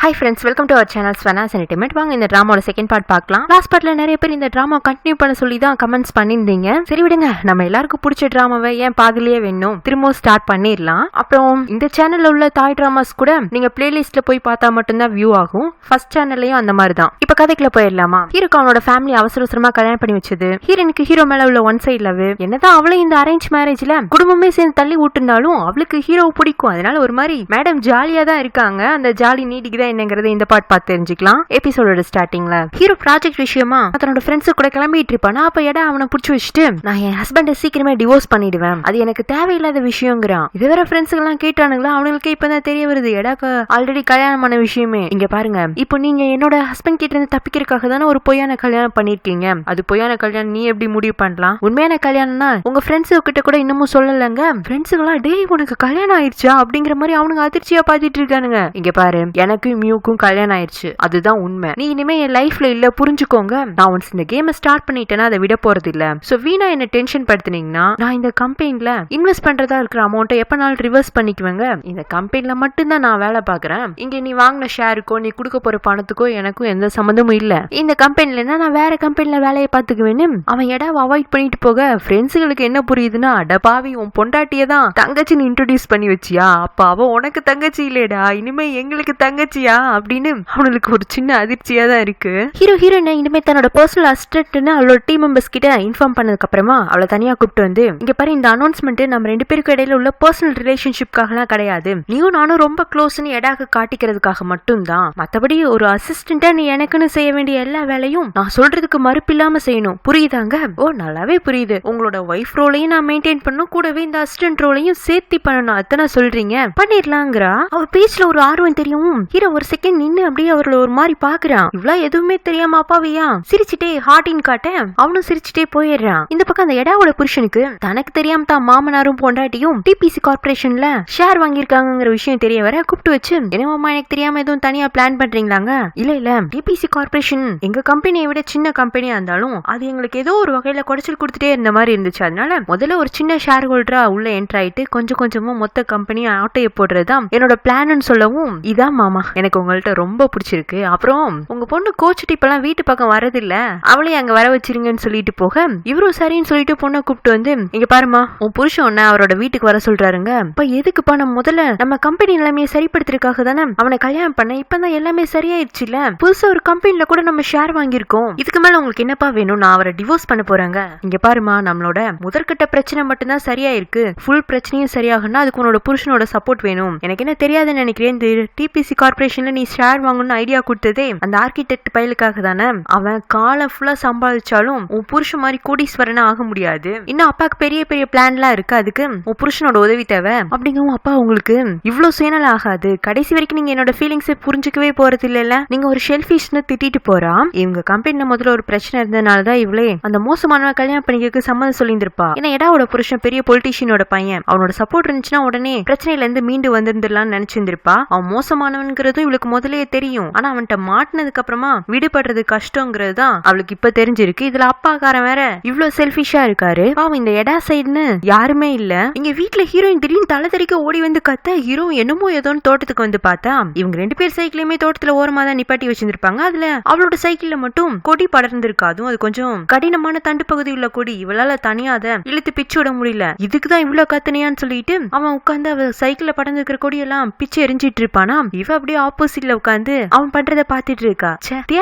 Hi friends, welcome to our channel Swana's Entertainment. வாங்க இந்த டிராமாவோட second part பார்க்கலாம். Last பார்ட்ல நிறைய பேர் இந்த டிராமா கண்டினியூ பண்ண சொல்லி தான் கமெண்ட்ஸ் பண்ணியிருந்தீங்க. சரி விடுங்க, நம்ம எல்லாருக்கும் பிடிச்ச டிராமாவை ஏன் பாதிலேயே வேணும், திரும்பவும் ஸ்டார்ட் பண்ணிடலாம். அப்புறம் இந்த சேனல்ல உள்ள தாய் டிராமாஸ் கூட நீங்க பிளேலிஸ்ட்ல போய் பார்த்தா மட்டும்தான் வியூ ஆகும். ஃபர்ஸ்ட் சேனல்லையும் அந்த மாதிரி தான். இப்ப கதைக்குள்ள போயிடலாமா? ஹீரோக்கு அவனோட ஃபேமிலி அவசரமா கல்யாணம் பண்ணி வச்சது, ஹீரோனுக்கு ஹீரோ மேல உள்ள ஒன் சைட் லவ். என்னதான் அவளை இந்த அரேஞ்ச் மேரேஜ்ல குடும்பமே சேர்ந்து தள்ளி விட்டுருந்தாலும் அவளுக்கு ஹீரோ பிடிக்கும். அதனால ஒரு மாதிரி மேடம் ஜாலியா தான் இருக்காங்க. அந்த ஜாலி நீடிக்குதான் என்னங்கறது இந்த பார்ட் பார்த்து தெரிஞ்சுக்கலாம். எபிசோடோட ஸ்டார்டிங்ல ஹீரோ ப்ராஜெக்ட் விஷயமா தன்னோட ஃப்ரெண்ட்ஸ் கூட கிளம்பிட்டு இருப்பானா. அப்ப அவனை புடிச்சு வச்சுட்டு நான் என் ஹஸ்பண்டை சீக்கிரமே டிவோர்ஸ் பண்ணிடுவேன், அது எனக்கு தேவையில்லாத விஷயங்கிறான். இது வேற ஃப்ரெண்ட்ஸ் எல்லாம் கேட்டானுங்களா, அவனுக்கு இப்பதான் தெரிய வருது எடாக்கு ஆல்ரெடி கல்யாணமான விஷயமே. இங்க பாருங்க, இப்போ நீங்க என்னோட ஹஸ்பண்ட் கிட்ட இருந்து தப்பிக்கிறதுக்காக தானே ஒரு பொய்யான கல்யாணம் பண்ணிருக்கீங்க. அது பொய்யான கல்யாணம் நீ எப்படி முடிவு பண்ணலாம்? உண்மையான கல்யாணம்னா உங்க ஃப்ரெண்ட்ஸ் கிட்ட கூட இன்னமும் சொல்லலங்க. ஃப்ரெண்ட்ஸுங்களா டேய் உனக்கு கல்யாணம் ஆயிடுச்சா அப்படிங்கிற மாதிரி அவனுக்கு அதிர்ச்சியா பாத்துட்டு இருக்கானுங்க. இங்க பாரு, எனக்கு மியூக்கும் கல்யாணம் ஆயிடுச்சு, அதுதான் உண்மை. நீ இனிமே என் லைஃப்ல இல்ல, புரிஞ்சுக்கோங்க. நான் ஒன்ஸ் இந்த கேமை ஸ்டார்ட் பண்ணிட்டேன்னா அதை விட போறது இல்ல. சோ வீணா என்ன டென்ஷன் படுத்துனீங்கன்னா நான் இந்த கம்பெனில இன்வெஸ்ட் பண்றதா இருக்கிற அமௌண்ட்டை எப்பனாலும் ரிவர்ஸ் பண்ணிக்குவேங்க. இந்த கம்பெனில மட்டும்தான் நான் வேலை பாக்குறேன். இங்க நீ வாங்கின ஷேருக்கோ நீ கொடுக்க போற பணத்துக்கோ எனக்கும் எந்த சம்மந்தமும் இல்ல. இந்த கம்பெனில நான் வேற கம்பெனில வேலையை பாத்துக்குவேன்னு அவன் எடாவை அவாய்ட் பண்ணிட்டு போக ஃப்ரெண்ட்ஸுகளுக்கு என்ன புரியுதுன்னா, அடபாவி உன் பொண்டாட்டியை தான் தங்கச்சின்னு இன்ட்ரோடியூஸ் பண்ணி வச்சியா, அப்ப அவ உனக்கு தங்கச்சி இல்லடா, இனிமே எங்களுக்கு தங்கச்சியா அப்படின்னு அவனுக்கு ஒரு சின்ன அதிர்ச்சியா தான் இருக்கு. ஹீரோயின் இனிமே தன்னோட பர்சனல் அசிஸ்டன்ட்னு அவளோட டீம் மெம்பர்ஸ் கிட்ட இன்ஃபார்ம் பண்ணதுக்கு அப்புறமா அவளை தனியா கூப்பிட்டு வந்து, இங்க பாரு இந்த அனௌன்ஸ்மெண்ட் நம்ம ரெண்டு பேருக்கு இடையில உள்ள பர்சனல் ரிலேஷன்ஷிப்காகலாம் கிடையாது, நீயும் நானும் ரொம்ப க்ளோஸ்னு எடாக காட்டிக்கிறதுக்காக மட்டும்தான். மத்தபடி ஒரு அசிஸ்டண்டா நீ எனக்குன்னு செய்ய வேண்டிய எல்லா வேலையும் நான் சொல்றதுக்கு மறுப்பு இல்லாம செய்யணும், புரியுதாங்க? ஓ நல்லாவே புரியுது. உங்களோட ஒய்ஃப் ரோலையும் நான் மெயின்டைன் பண்ணும், கூடவே இந்த அசிஸ்டன்ட் ரோலையும் சேர்த்தி பண்ணணும், அத்தனை சொல்றீங்க, பண்ணிடலாங்கிறா. அவ பேச்சுல ஒரு ஆர்வம் தெரியும். ஹீரோ ஒரு செகண்ட் நின்னு அப்படியே அவரோட ஒரு மாதிரி பாக்குறான். இவ்வளவு எதுவுமே தெரியாம அப்பாவையா சிரிச்சுட்டே ஹார்டின் காட்ட அவனும் சிரிச்சுட்டே போயிடுறான். இந்த பக்கம் அந்த எடாவோட புருஷனுக்கு தனக்கு தெரியாம தான் மாமனாரும் பொண்டாட்டியும் டிபிசி கார்பரேஷன்ல ஷேர் வாங்கியிருக்காங்கிற விஷயம் தெரிய வர கூப்பிட்டு வச்சு, என்னமாமா எனக்கு தெரியாம எதுவும் தனியா பிளான் பண்றீங்களாங்க? இல்ல டிபிசி கார்பரேஷன் எங்க கம்பெனியை விட சின்ன கம்பெனியா இருந்தாலும் அது எங்களுக்கு ஏதோ ஒரு வகையில குறைச்சல் கொடுத்துட்டே இருந்த மாதிரி இருந்துச்சு. அதனால முதல்ல ஒரு சின்ன ஷேர் ஹோல்டரா உள்ள என்டர் ஆயிட்டு கொஞ்சம் கொஞ்சமா மொத்த கம்பெனியை ஆட்டையை போடுறதுதான் என்னோட பிளான்னு சொல்லவும், இதான் மாமா எனக்கு உங்கள்ட்ட ரொம்ப பிடிச்சிருக்கு. அப்புறம் உங்க பொண்ணு கோச்சிட்டு இப்பெல்லாம் வீட்டு பக்கம் வரதில்ல, அவளையும் அங்க வர வச்சிருங்கன்னு சொல்லிட்டு போக இவரும் சரின்னு சொல்லிட்டு பொண்ணை கூப்பிட்டு வந்து, இங்க பாருமா உன் புருஷன் ஒன்னு அவரோட வீட்டுக்கு வர சொல்றாருங்க. இப்ப எதுக்குப்பா, நம்ம முதல்ல நம்ம கம்பெனி நிலைமையை சரிப்படுத்துறதுக்காக தானே அவனை கல்யாணம் பண்ண, இப்பதான் எல்லாமே சரியாயிடுச்சுல, புதுசா ஒரு கம்பெனில கூட நம்ம ஷேர் வாங்கியிருக்கோம், இதுக்கு மேல உங்களுக்கு என்னப்பா வேணும்? நான் அவரை டிவோர்ஸ் பண்ண போறாங்க. இங்க பாருமா, நம்மளோட முதற்கட்ட பிரச்சனை மட்டும்தான் சரியா இருக்கு, ஃபுல் பிரச்சனையும் சரியாகனா அதுக்கு உன்னோட புருஷனோட சப்போர்ட் வேணும். எனக்கு என்ன தெரியாதுன்னு நினைக்கிறேன், இந்த டிபிசி கார்பரேஷன்ல நீ ஷேர் வாங்கணும்னு ஐடியா கொடுத்ததே அந்த ஆர்கிடெக்ட் பையலுக்காக தானே. அவன் காலம் ஃபுல்லா சம்பாதிச்சாலும் உன் புருஷன் மாதிரி கோடீஸ்வரனா ஆக முடியாது. இன்னும் அப்பாக்கு பெரிய பெரிய பிளான்லாம் இருக்கு, அதுக்கு உன் புருஷனோட உதவி தேவை அப்படிங்கவும், அப்பா உங்களுக்கு இவ்வளவு சுயநலம் ஆகாது, கடைசி வரைக்கும் நீங்க என்னோட ஃபீலிங்ஸை புரிஞ்சுக்கவே போறது இல்ல, நீங்க ஒரு ஷெல்ஃபிஷ்னு திட்டிட்டு போறா. இவங்க கம்பெனில முதல்ல ஒரு பிரச்சனை இருந்ததுனாலதான் இவளே அந்த மோசமான கல்யாணம் பண்ணிக்க சம்மதம் சொல்லியிருந்திருப்பா. ஏன்னா எடாவோட புருஷன் பெரிய பொலிட்டீஷியனோட பையன், அவனோட சப்போர்ட் இருந்துச்சுன்னா உடனே பிரச்சனையில இருந்து மீண்டு வந்திருந்துடலாம்னு நினைச்சிருந்திருப்பா. அவன் மோசமானவன்கிறதும் இவளுக்கு முதலே தெரியும். ஆனா அவன்கிட்ட மாட்டினதுக்கு அப்புறமா விடுபடுறது கஷ்டங்கிறது தான் அவளுக்கு இப்ப தெரிஞ்சிருக்கு. இதுல அப்பாக்காரன் வேற இவ்வளவு செல்ஃபிஷா இருக்காரு. அவன் இந்த எடா சைடுன்னு யாருமே இல்ல. இங்க வீட்டுல ஹீரோயின் திடீர்னு தலை தெறிக்க ஓடி வந்து கத்த, ஹீரோ என்னமோ ஏதோன்னு தோட்டத்துக்கு வந்து பார்த்தா இவங்க ரெண்டு பேர் சைக்கிளையுமே தோட்டத்துல ஓரமா தான் நிப்பாட்டி வச்சிருந்திருப்பாங்க. அதுல அவளோட சைக்கிள்ல மட்டும் கொடி படர்ந்து இருக்காதும், அது கொஞ்சம் கடினமான தண்டு பகுதி உள்ள கொடி, இவளால தனியாத இழுத்து பிச்சு விட முடியல. இதுக்குதான் இவ்வளவு கத்தனையான்னு சொல்லிட்டு அவன் உட்கார்ந்து அவ சைக்கிள்ல படர்ந்து இருக்கிற கொடியெல்லாம் பிச்சு எரிஞ்சிட்டு இருப்பானா. இவ அப்படியே ஆப்போசிட்ல உட்காந்து அவன் பண்றத பாத்துட்டு இருக்கா.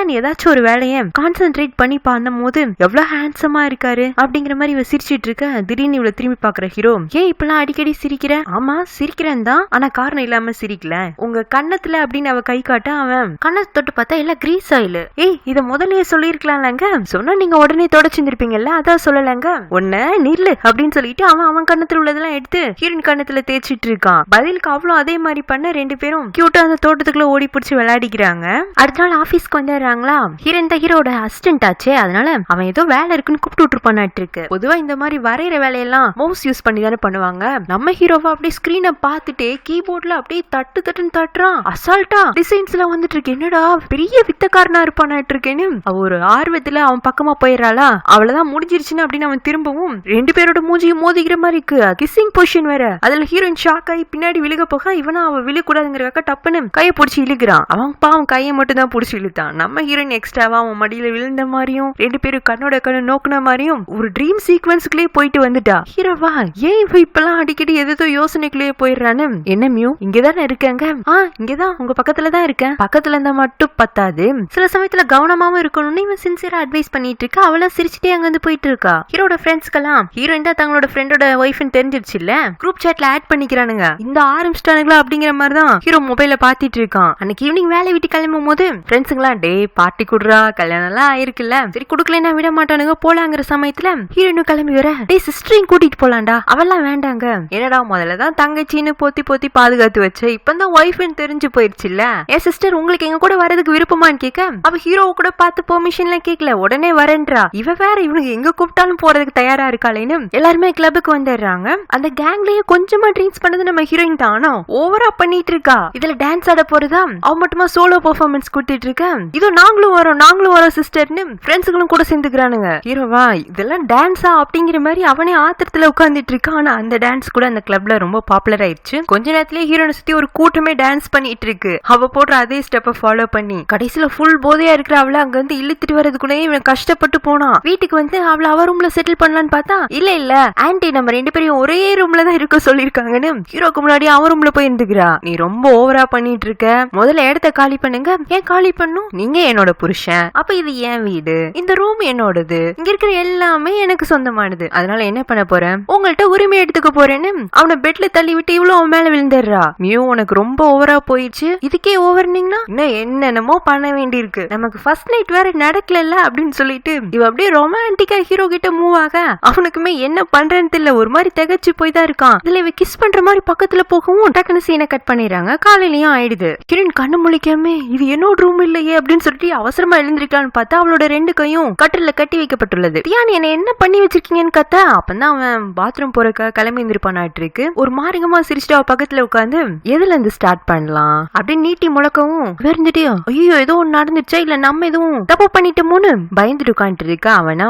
நீ ஏதாச்சும் ஒரு வேலையை கான்சென்ட்ரேட் பண்ணி பண்ணும் போது எவ்வளவு ஹேண்ட்ஸமா இருக்காரு அப்படிங்கிற மாதிரி இவ சிரிச்சிட்டு இருக்க. திடீர்னு இவளை திரும்பி பாக்குற ஹீரோ, ஏன் இப்பெல்லாம் அடிக்கடி சிரிக்கிற? ஆமா சிரிக்கிறேன் தான், ஆனா காரணம் இல்லாம சிரிக்கல, உங்க கண்ணத்துல அப்படின்னு அவ கை காட்ட அவன் கண்ணத்தை தொட்டு பார்த்தா எல்லாம் கிரீஸ் ஆயில். ஏய் இத முதல்லயே சொல்லிருக்கலாம்லங்க, சொன்னா நீங்க உடனே தொடச்சிருந்திருப்பீங்கல்ல, அதான் சொல்லலங்க, ஒன்ன நில்லு அப்படின்னு சொல்லிட்டு அவன் கண்ணத்துல உள்ளதெல்லாம் எடுத்து ஹீரோயின் கண்ணத்துல தேய்ச்சிட்டு இருக்கான். பதிலுக்கு அவ்வளவு அதே மாதிரி பண்ண ரெண்டு பேரும் கியூட்டா அந்த தோட்டத்துக்குள்ள ஓடி பிடிச்சி விளையாடிக்கிறாங்க. அடுத்த நாள் ஆபீஸ்க்கு வந்துடுறாங்களா. ஹீரோயின் தான் ஹீரோட அசிஸ்டன்ட் ஆச்சே, அதனால அவன் ஏதோ வேலை இருக்குன்னு கூப்பிட்டு விட்டுருப்பானாட்டு இருக்கு. பொதுவா இந்த மாதிரி வரைகிற வேலையெல்லாம் மவுஸ் யூஸ் பண்ணி தானே பண்ணுவாங்க. நம்ம ஹீரோவா அப்படியே ஸ்கிரீனை பார்த்துட்டே கீபோர்ட்ல அப்படியே தட்டுன்னு தட்டுறான், அசால்ட்டா டிசைன்ஸ்ல வந்துட்டு இருக்கு. என்னடா பெரிய வித்தக்காரனா இருப்பானாட்டு இருக்கேன்னு ஒரு ஆர்வத்துல அவன் பக்கமா போயிடறாளா. அவ்வளவுதான் முடிஞ்சிருச்சுன்னு அப்படின்னு அவன் திரும்பவும் ரெண்டு பேரோட மூஞ்சியும் மோதிக்கிற மாதிரி இருக்கு. கிஸ்ஸிங் பொசிஷன் வேற. அதுல ஹீரோயின் ஷாக் ஆகி பின்னாடி விழுக போக இவனா அவ விழக்கூடாதுங்கிறக்காக டப்புன்னு கையை பிடிச்சி புடிச்சு இழுக்கிறான். அவன் பாவம் கையை மட்டும் தான் புடிச்சு இழுத்தான். நம்ம ஹீரோயின் எக்ஸ்ட்ராவா அவன் மடியில விழுந்த மாதிரியும் 2 பேரும் கண்ணோட கண்ணு நோக்குன மாதிரியும் ஒரு ட்ரீம் சீக்வன்ஸ்க்குள்ளே போயிட்டு வந்துட்டா. ஹீரோவா ஏன் இப்பெல்லாம் அடிக்கடி எதோ யோசனைக்குள்ளேயே போயிடுறான்னு. என்ன மியூ இங்கதானே இருக்காங்க? இங்கதான் உங்க பக்கத்துலதான் இருக்கேன். பக்கத்துல இருந்தா மட்டும் பத்தாது, சில சமயத்துல கவனமாவும் இருக்கணும்னு இவன் சின்சியரா அட்வைஸ் பண்ணிட்டு இருக்கா. அவள சிரிச்சுட்டே அங்க வந்து போயிட்டு இருக்கா. ஹீரோட ஃப்ரெண்ட்ஸ்க்கெல்லாம் ஹீரோயின் தான் தங்களோட ஃப்ரெண்டோட ஒய்ஃப்னு தெரிஞ்சிருச்சு இல்ல, குரூப் சாட்ல ஆட் பண்ணிக்கிறானுங்க. இந்த ஆரம்பிச்சிட்டானுங்களா அப்படிங்கிற மாதிரிதான் ஹீரோ மொபைல பாத்திட்டு இருக்கான். அன்னைக்கு ஈவினிங் வேலை விட்டு கிளம்பும் போது ஃப்ரெண்ட்ஸுங்களாம் டே பார்ட்டி குடுறா, கல்யாணம் எல்லாம் ஆயிருக்குல்ல, சரி குடுக்கலன்னா விட மாட்டானுங்க போலாங்கிற சமயத்துல ஹீரோயின் கிளம்பி வர டே சிஸ்டரையும் கூட்டிட்டு போலாண்டா. அவெல்லாம் வேண்டாங்க. என்னடா முதல்லதான் தங்கச்சின்னு போத்தி போத்தி பாதுகாத்து வச்ச, இப்பதான் ஒய்ஃப்னு தெரிஞ்சு போயிருச்சு இல்ல. என் சிஸ்டர் உங்களுக்கு எங்க கூட வரதுக்கு விருப்பமான்னு கேட்க அவ ஹீரோ கூட பார்த்து பெர்மிஷன்லாம் கேட்கல, உடனே வரேன்றா. இவ வேற இவனுக்கு எங்க கூப்பிட்டாலும் போறதுக்கு தயாரா இருக்காளேன்னு எல்லாருமே கிளப்புக்கு வந்துடுறாங்க. அந்த கேங்லயே கொஞ்சமா ட்ரிங்க்ஸ் பண்ணது நம்ம ஹீரோயின் தானோ ஓவரா பண்ணிட்டு இருக்கா. இதுல டான்ஸ் ஆட போறதா அவ மட்டுமா சோலோ பெர்ஃபார்மன்ஸ் கொடுத்துட்டு இருக்க. இதோ நாங்களும் வரோம் சிஸ்டர்னு ஃப்ரெண்ட்ஸுங்களும் கூட சேர்ந்துக்கிறானுங்க. ஹீரோவா இதெல்லாம் டான்ஸா அப்படிங்கிற மாதிரி அவனே ஆத்திரத்துல உட்கார்ந்துட்டு இருக்கான். ஆனா அந்த டான்ஸ் கூட அந்த கிளப்ல ரொம்ப பாப்புலர் ஆயிடுச்சு. கொஞ்ச நேரத்திலேயே ஹீரோனை சுத்தி ஒரு கூட்டமே டான்ஸ் பண்ணிட்டு இருக்கு. அவ போடுற அதே ஸ்டெப்பை ஃபாலோ பண்ணி கடைசியில ஃபுல் போதையா இருக்கிற அவளை அங்க வந்து இழுத்துட்டு வரதுக்குள்ளே இவன் கஷ்டப்பட்டு போனான். வீட்டுக்கு வந்து அவளை அவ ரூம்ல செட்டில் பண்ணலான்னு பார்த்தா இல்ல ஆன்டி நம்ம 2 பேரும் ஒரே ரூம்ல தான் இருக்க சொல்லிருக்காங்கன்னு ஹீரோக்கு முன்னாடி அவன் ரூம்ல போய் இருந்துக்கிறா. நீ ரொம்ப ஓவரா பண்ணிட்டு இருக்க, முதல்ல இடத்த காலி பண்ணுங்க. ஏன் காலி பண்ணும்? நீங்க என்னோட புருஷன், அப்ப இது என் வீடு, இந்த ரூம் என்னோடது, இங்க இருக்கிற எல்லாமே எனக்கு சொந்தமானது, அதனால என்ன பண்ண போறேன், உங்கள்ட்ட உரிமை எடுத்துக்க போறேன்னு அவனை பெட்ல தள்ளி விட்டு இவ்வளவு அவன் மேல விழுந்துடுறா. மியூ உனக்கு ரொம்ப ஓவரா போயிடுச்சு, இதுக்கே ஓவர்னீங்கன்னா இன்னும் என்னென்னமோ பண்ண வேண்டி இருக்கு, நமக்கு ஃபர்ஸ்ட் நைட் வேற நடக்கல அப்படின்னு சொல்லிட்டு இவ அப்படியே ரொமான்டிக்கா ஹீரோ கிட்ட மூவ் ஆக அவனுக்குமே என்ன பண்றேன்னு தெரியல, ஒரு மாதிரி திகச்சு போய் தான் இருக்கான். இதுல இவ கிஸ் பண்ற மாதிரி பக்கத்துல போகவும் டக்குனு சீனை கட் பண்ணிடுறாங்க. காலையிலயும் ஆயிடுது. ஹீரோயின் கண்ணு முழிக்காம இது என்னோட ரூம் இல்லையே அப்படின்னு சொல்லிட்டு அவசரமா எழுந்திருக்கான்னு பார்த்தா அவளோட 2 கையும் கட்டில கட்டி வைக்கப்பட்டுள்ளது. தியான் என்ன பண்ணி வச்சிருக்கீங்கன்னு கத்தா அப்பதான் அவன் பாத்ரூம் போறக்க கிளம்பி இருந்திருப்பானாட்டு இருக்கு. ஒரு மாரிகமா சிரிச்சுட்டு அவ பக்கத்துல உட்காந்து எதுல இருந்து ஸ்டார்ட் பண்ணலாம் அப்படின்னு நீட்டி முழக்கவும் இருந்துட்டு ஐயோ ஏதோ ஒன்னு நடந்துச்சா இல்ல நம்ம எதுவும் தப்பு பண்ணிட்டோமோன்னு பயந்துட்டு உட்காந்துட்டு இருக்கா. அவனா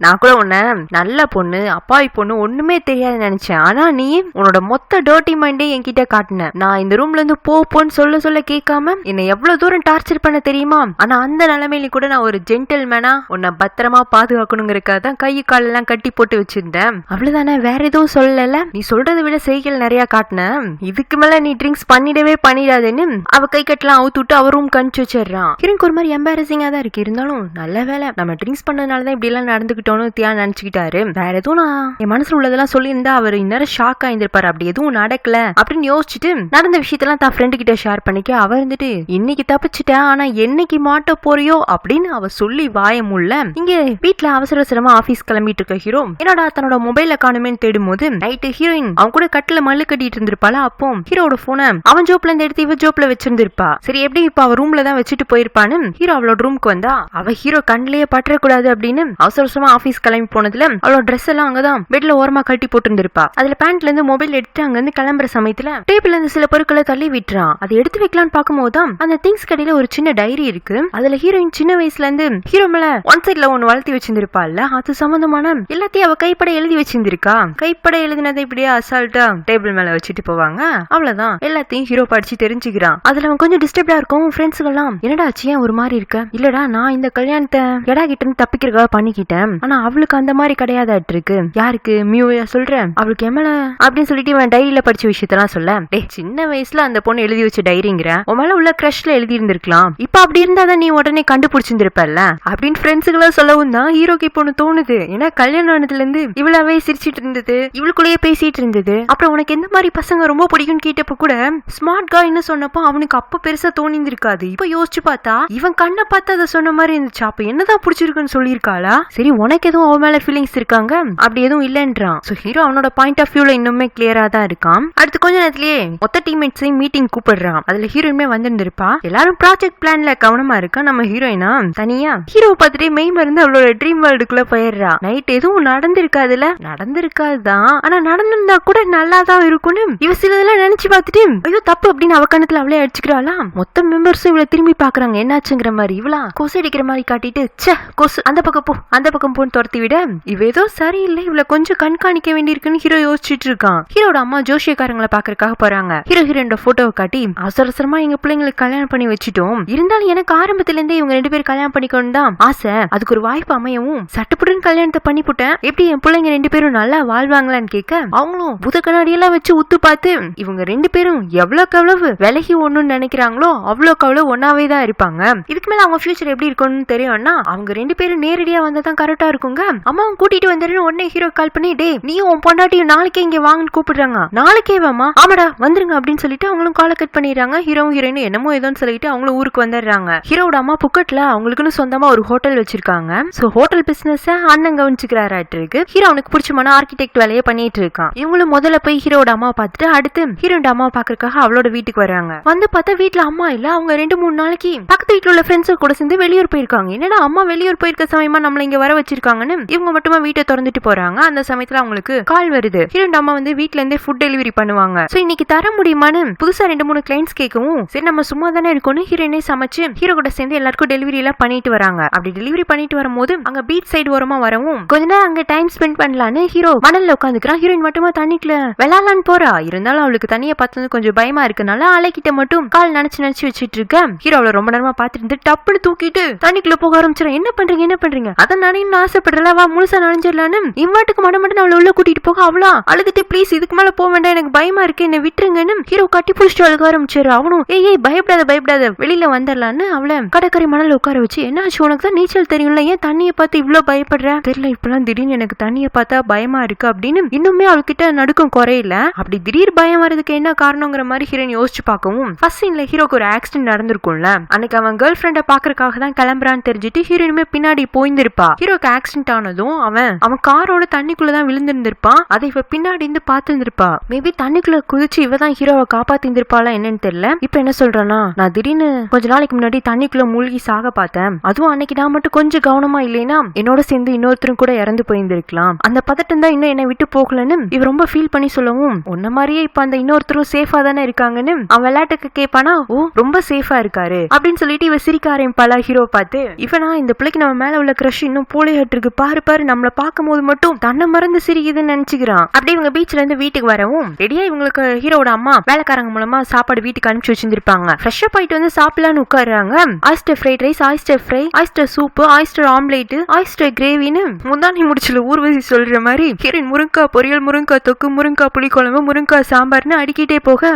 நான் கூட உன்ன நல்ல பொண்ணு அப்பாவி பொண்ணு ஒண்ணுமே தெரியாது நினைச்சேன், ஆனா நீ உன்னோட மொத்த டர்ட்டி மைண்டே என்கிட்ட காட்டின. நான் இந்த ரூம்ல இருந்து போன்னு சொல்ல கேட்காம என்ன எவ்வளவு தூரம் டார்ச்சர் பண்ண தெரியுமா, ஆனா அந்த நிலைமையில கூட நான் ஒரு ஜென்டில்மேனா உன்னை பத்திரமா பாதுகாக்கணுங்கிறக்காக தான் கை கால் எல்லாம் கட்டி போட்டு வச்சிருந்தேன், அவ்வளவுதானே, வேற எதுவும் சொல்லல. நீ சொல்றதை விட செய்கள் நிறைய காட்டின, இதுக்கு மேல நீ ட்ரிங்க்ஸ் பண்ணிடாதேன்னு அவ கை கட்டலாம் அவுத்து விட்டு அவர் ரூம் கணிச்சு வச்சிடறான். எனக்கு ஒரு மாதிரி எம்பாரசிங்கா தான் இருக்கு, இருந்தாலும் நல்ல வேலை நம்ம ட்ரிங்க்ஸ் பண்ணதுனாலதான் இப்படி எல்லாம் நடந்துகிட்டோன்னு தியான் நினைச்சுக்கிட்டாரு. வேற எதுவும் நான் என் மனசுல உள்ளதெல்லாம் சொல்லியிருந்தா அவர் இந்நேரம் ஷாக் ஆயிருப்பாரு. அப்படி எதுவும் நடக்கல அப்படின்னு யோசிச்சுட்டு நடந்த விஷயத்தெல்லாம் தான் ஃப்ரெண்டு கிட்ட ஷேர் பண்ணிக்க அவர் இருந்துட்டு இன்னைக்கு தப்பிச்சுட்டேன், ஆனா என்னைக்கு மாட்ட போறியோ அப்படின்னு அவ சொல்லி வாயமுள்ள இங்க வீட்டுல அவசரமா ஆபீஸ் கிளம்பிட்டு இருக்க ஹீரோ என்னடா தன்னோட மொபைல காணுமேன்னு தேடும் போது நைட்டு ஹீரோயின் அவன் கூட கட்டில மல்லு கட்டிட்டு இருந்திருப்பாளா. அப்போ ஹீரோட போனை அவன் ஜோப்ல இருந்து எடுத்து இவ ஜோப்ல வச்சிருந்திருப்பா. சரி எப்படி இப்ப அவ ரூம்ல தான் வச்சுட்டு போயிருப்பான்னு ஹீரோ அவளோட ரூம்க்கு வந்தா அவ ஹீரோ கண்ணிலேயே பற்றக்கூடாது அப்படின்னு அவசரமா ஆபீஸ் கிளம்பி போனதுல அவளோட ட்ரெஸ் எல்லாம் அங்கதான் பெட்ல ஓரமா கட்டி போட்டு இருந்திருப்பா. அதுல பேண்ட்ல இருந்து மொபைல் எடுத்து அங்க இருந்து கிளம்புற சமயத்துல டேபிள்ல இருந்து சில பொருட்களை தள்ளி விட்டுறான். அதை எடுத்து வைக்கலான்னு பாக்கும்போதுதான் அந்த திங்ஸ் கடையில ஒரு சின்ன டைரி இருக்கு. அதுல ஹீரோயின் சின்ன வயசுல இருந்து ஹீரோ மேல ஒன் சைட்ல ஒன்னு வளர்த்தி வச்சிருந்திருப்பாள்ல, அது சம்பந்தமான எல்லாத்தையும் அவ கைப்பட எழுதி வச்சிருந்திருக்கா. கைப்பட எழுதினதை இப்படியே அசால்ட்டா டேபிள் மேல வச்சுட்டு போவாங்க. அவ்வளவுதான், எல்லாத்தையும் ஹீரோ படிச்சு தெரிஞ்சுக்கிறான். அதுல அவன் கொஞ்சம் டிஸ்டர்ப்டா இருக்கும். ஃப்ரெண்ட்ஸ்கள் எல்லாம் என்னடா ஆச்சு ஏன் ஒரு மாதிரி இருக்க, இல்லடா நான் இந்த கல்யாணத்தை எடா கிட்ட இருந்து தப்பிக்கிறதுக்காக பண்ணிக்கிட்டேன், ஆனா அவளுக்கு அந்த மாதிரி கிடையாதாட்டு இருக்கு. யாருக்கு மியூயா சொல்றேன், அவளுக்கு எமல அப்படின்னு சொல்லிட்டு இவன் டைரியில படிச்ச விஷயத்தெல்லாம் சொல்ல சின்ன வயசுல அந்த பொண்ணு எழுதி வச்ச டைரிங்கிற உன் மேல உள்ள கிரஷ்ல எழுதி இருந்திருக்கலாம், இப்ப அப்படி இருந்தாதான் நீ உடனே கண்டுபிடிச்சிருந்திருப்பல்ல அப்படின்னு ஃப்ரெண்ட்ஸுகளா சொல்லவும் தான் ஹீரோக்கு இப்போ ஒண்ணு தோணுது. ஏன்னா கல்யாணம் ஆனதுல இருந்து இவளாவே சிரிச்சிட்டு இருந்தது, இவளுக்குள்ளேயே பேசிட்டு இருந்தது. அப்புறம் உனக்கு எந்த மாதிரி பசங்க ரொம்ப பிடிக்கும் கேட்டப்ப கூட ஸ்மார்ட் காய்னு சொன்னப்போ அவனுக்கு அப்ப பெருசா தோணிந்திருக்காது. இப்ப யோசிச்சு பார்த்தா இவன் கண்ணை பார்த்து அதை சொன்ன மாதிரி இருந்துச்சு. அப்ப என்னதான் பிடிச்சிருக்குன்னு சொல்லியிருக்காளா. சரி உனக்கு எதுவும் அவன் மேல ஃபீலிங்ஸ் இருக்காங்க அப்படி எதுவும் இல்லன்றான். சோ ஹீரோ அவனோட பாயிண்ட் ஆஃப் வியூல இன்னுமே கிளியரா தான் இருக்கான். அடுத்து கொஞ்ச நேரத்திலேயே மொத்த டீம்மேட்ஸையும் மீட்டிங் கூப்பிடுறான். அதுல ஹீரோயினுமே வந்திருந்திருப்பா. எல்லாரும் ப்ராஜெக்ட் பிளான்ல கவனமா இருக்கா. நம்ம ஹீரோயினா தனியா ஹீரோ பார்த்துட்டு மெய் மருந்து அவளோட ட்ரீம் வேர்ல்டுக்குள்ள போயிடுறா. நைட் எதுவும் நடந்திருக்காதுல, நடந்திருக்காதுதான், ஆனா நடந்திருந்தா கூட நல்லா தான் இருக்கும்னு இவ சிலதெல்லாம் நினைச்சு பார்த்துட்டு ஐயோ தப்பு அப்படின்னு அவ கணத்துல அவளே அடிச்சுக்கிறாளா. மொத்த மெம்பர்ஸும் இவளை திரும்பி பாக்குறாங்க என்னாச்சுங்கிற மாதிரி. இவளா கொசு அடிக்கிற மாதிரி காட்டிட்டு சே கொசு அந்த பக்கம் போன்னு துரத்தி விட இவ ஏதோ சரியில்லை, இவளை கொஞ்சம் கண்காணிக்க வேண்டியிருக்குன்னு ஹீரோ யோசிச்சுட்டு இருக்கான். ஹீரோட அம்மா ஜோஷியக்காரங்களை பாக்குறதுக்காக போறாங்க. ஹீரோயினோட போட்டோவை காட்டி அவசர அவசரமா எங்க பிள்ளைங்களுக்கு கல்யாணம் பண்ணி வச்சுட்டோம். இருந்தாலும் எனக்கு ஆரம்பத்துல இருந்தே இவங்க 2 பேரும் கல்யாணம் பண்ணிக்கணும் தான் ஆசை. அதுக்கு ஒரு வாய்ப்பு அமையவும் சட்டப்புடன் கல்யாணத்தை பண்ணி போட்டேன். எப்படி என் பிள்ளைங்க 2 பேரும் நல்லா வாழ்வாங்களான்னு கேட்க அவங்களும் புத கண்ணாடியெல்லாம் வச்சு உத்து பார்த்து இவங்க 2 பேரும் எவ்வளவுக்கு எவ்வளவு விலகி ஒண்ணுன்னு நினைக்கிறாங்களோ அவ்வளவுக்கு அவ்வளவு ஒன்னாவே தான் இருப்பாங்க. இதுக்கு மேல அவங்க ஃபியூச்சர் எப்படி இருக்கும்னு தெரியும்னா அவங்க 2 பேரும் நேரடியா வந்தாதான் கரெக்டா இருக்குங்க. அம்மாவும் கூட்டிட்டு வந்துருன்னு உடனே ஹீரோ கால் பண்ணி டே நீயும் உன் பொண்டாட்டியும் நாளைக்கே இங்க வாங்கன்னு கூப்பிடுறாங்க. நாளைக்கே வாமா? ஆமாடா வந்துருங்க அப்படின்னு சொல்லிட்டு அவங்களும் காலை கட் பண்ணிடுறாங்க. ஹீரோவும் ஹீரோயின் என்னமோ ஏதோன்னு சொல்லிட்டு அவங்களும் ஊருக்கு வந்துடுறாங்க. ஹீரோட அம்மா புக்கட்ல அவங்களுக்குன்னு சொந்தமா ஒரு ஹோட்டல் வச்சிருக்காங்க. சோ ஹோட்டல் பிசினஸ் அண்ணன் கவனிச்சுக்கிறாராட்டு இருக்கு. ஹீரோ அவனுக்கு பிடிச்சமான ஆர்கிடெக்ட் வேலையை பண்ணிட்டு இருக்கான். இவங்களும் முதல்ல போய் ஹீரோட அம்மா பார்த்துட்டு அடுத்து ஹீரோட அம்மா பாக்குறதுக்காக அவளோட வீட்டுக்கு வர்றாங்க. வந்து பார்த்தா வீட்டுல அம்மா இல்ல. அவங்க 2-3 நாளைக்கு பக்கத்து வீட்டுல உள்ள ஃப்ரெண்ட்ஸ் கூட சேர்ந்து வெளியூர் போயிருக்காங்க. என்னடா அம்மா வெளியூர் போயிருக்க சமயமா நம்மள இங்க வர வச்சிருக்காங்கன்னு இவங்க மட்டுமா வீட்டை திறந்துட்டு போறாங்க. அந்த சமயத்துல அவங்களுக்கு கால் வருது. ஹீரோட அம்மா வந்து வீட்ல இருந்தே ஃபுட் டெலிவரி பண்ணுவாங்க. சோ இன்னைக்கு தர முடியுமான்னு புதுசா 2-3 கிளைண்ட்ஸ் கேட்கவும் சரி நம்ம சும்மா தானே இருக்கோம்னு ஹீரோயினே சமைச்சு ஹீரோ கூட சேர்ந்து எல்லாருக்கும் டெலிவரி எல்லாம் பண்ணிட்டு வராங்க. அப்படி டெலிவரி பண்ணிட்டு வரும்போது அங்க பீச் சைடு ஓரமா வரவும் கொஞ்ச நேரம் அங்க டைம் ஸ்பெண்ட் பண்ணலான்னு ஹீரோ மணல்ல உட்காந்துக்கிறான். ஹீரோயின் மட்டுமா தண்ணிக்குள்ள விளையாடலான்னு போறா. இருந்தாலும் அவளுக்கு தண்ணியை பார்த்தது கொஞ்சம் பயமா இருக்கனால அலைக்கிட்ட மட்டும் கால் நினைச்சு வச்சிட்டு இருக்க. ஹீரோ அவளை ரொம்ப நேரமா பாத்துட்டு இருந்து டப்புன்னு தூக்கிட்டு தண்ணிக்குள்ள போக ஆரம்பிச்சிடறேன். என்ன பண்றீங்க அதான் நானே ஆசைப்படுறல வா முழுசா நனைஞ்சிடலான்னு இம்மாட்டுக்கு மடமட்டு அவளை உள்ள கூட்டிட்டு போக அவளா அழுதுட்டு ப்ளீஸ் இதுக்கு மேல போக வேண்டாம் எனக்கு பயமா இருக்கு என்ன விட்டுருங்கன்னு ஹீரோ கட்டி பிடிச்சிட்டு அழுக ஆரம்பிச்சாரு. அவனும் ஏய் பயப்படாத வெளியில வந்துடலான்னு அவளை கடற்கரை மணல் உட்கார வச்சு என்னாச்சு உனக்கு தான் நீச்சல் தெரியும்ல ஏன் தண்ணியை பார்த்து இவ்வளவு பயப்படுற தெரியல இப்பெல்லாம் திடீர்னு எனக்கு தண்ணியை பார்த்தா பயமா இருக்கு அப்படின்னு இன்னுமே அவள்கிட்ட நடுக்கம் குறையில. அப்படி திடீர் பயம் வரதுக்கு என்ன காரணங்கிற மாதிரி ஹீரோயின் யோசிச்சு பார்க்கவும் ஃபர்ஸ்ட் சீன்ல ஹீரோக்கு ஒரு ஆக்சிடென்ட் நடந்திருக்கும்ல. அன்னைக்கு அவன் கேர்ள் ஃப்ரெண்ட பாக்குறதுக்காக தான் கிளம்புறான்னு தெரிஞ்சுட்டு ஹீரோயினுமே பின்னாடி போயிருந்திருப்பா. ஹீரோக்கு ஆக்சிடென்ட் ஆனதும் அவன் காரோட தண்ணிக்குள்ளதான் விழுந்திருந்திருப்பான். அதை இவ பின்னாடி இருந்து பாத்துருந்திருப்பா. மேபி தண்ணிக்குள்ள குதிச்சு இவதான் ஹீரோவை காப்பாத்திருந்திருப்பாளா என்னன்னு தெரியல. இப்ப என்ன சொல்றானா நான் திடீர்னு கொஞ்ச நாளைக்கு முன்னாடி தண்ணிக்குள்ள மூழ்கி சாக பார்த்தேன். அதுவும் அன்னைக்கு நான் மட்டும் கொஞ்சம் கவனமா இல்லைன்னா என்னோட சேர்ந்து இன்னொருத்தரும் கூட இறந்து போயிருந்திருக்கலாம். அந்த பதட்டம் தான் இன்னும் என்னை விட்டு போகலன்னு இவ ரொம்ப ஃபீல் பண்ணி சொல்லவும் உன்ன மாதிரியே இப்ப அந்த இன்னொருத்தரும் சேஃபா தானே இருக்காங்கன்னு அவன் விளையாட்டுக்கு கேட்பானா ஓ ரொம்ப சேஃபா இருக்காரு அப்படின்னு சொல்லிட்டு இவ சிரிக்க ஆரம்பிப்பாளா ஹீரோ பார்த்து. இவனா இந்த பிள்ளைக்கு நம்ம மேல உள்ள கிரஷ் இன்னும் போலியாட்டு இருக்கு பாரு நம்மள பார்க்கும் போது மட்டும் தன்னை மறந்து சிரிக்குதுன்னு நினைச்சுக்கிறான். அப்படியே இவங்க பீச்ல இருந்து வீட்டுக்கு வரவும் ரெடியா இவங்களுக்கு ஹீரோட அம்மா வேலைக்காரங்க மூலமா சாப்பாடு வீட்டுக்கு அனுப்பிச்சு வச்சிருந்திருப்பாங்க. ஃப்ரெஷ்ஷா போயிட்டு வந்து சாப்பிடலான்னு உட்காருறாங்க. Oyster fried rice, oyster fry, oyster soup, oyster omelette, oyster கிரேவின்னு முந்தானி முடிச்சுல ஊர்வசி சொல்ற மாதிரி ஹீரோயின் முருங்கா பொரியல், முருங்கா தொக்கு, முருங்கா புளிக்குழம்பு, முருங்கா சாம்பார்னு அடிக்கிட்டே போக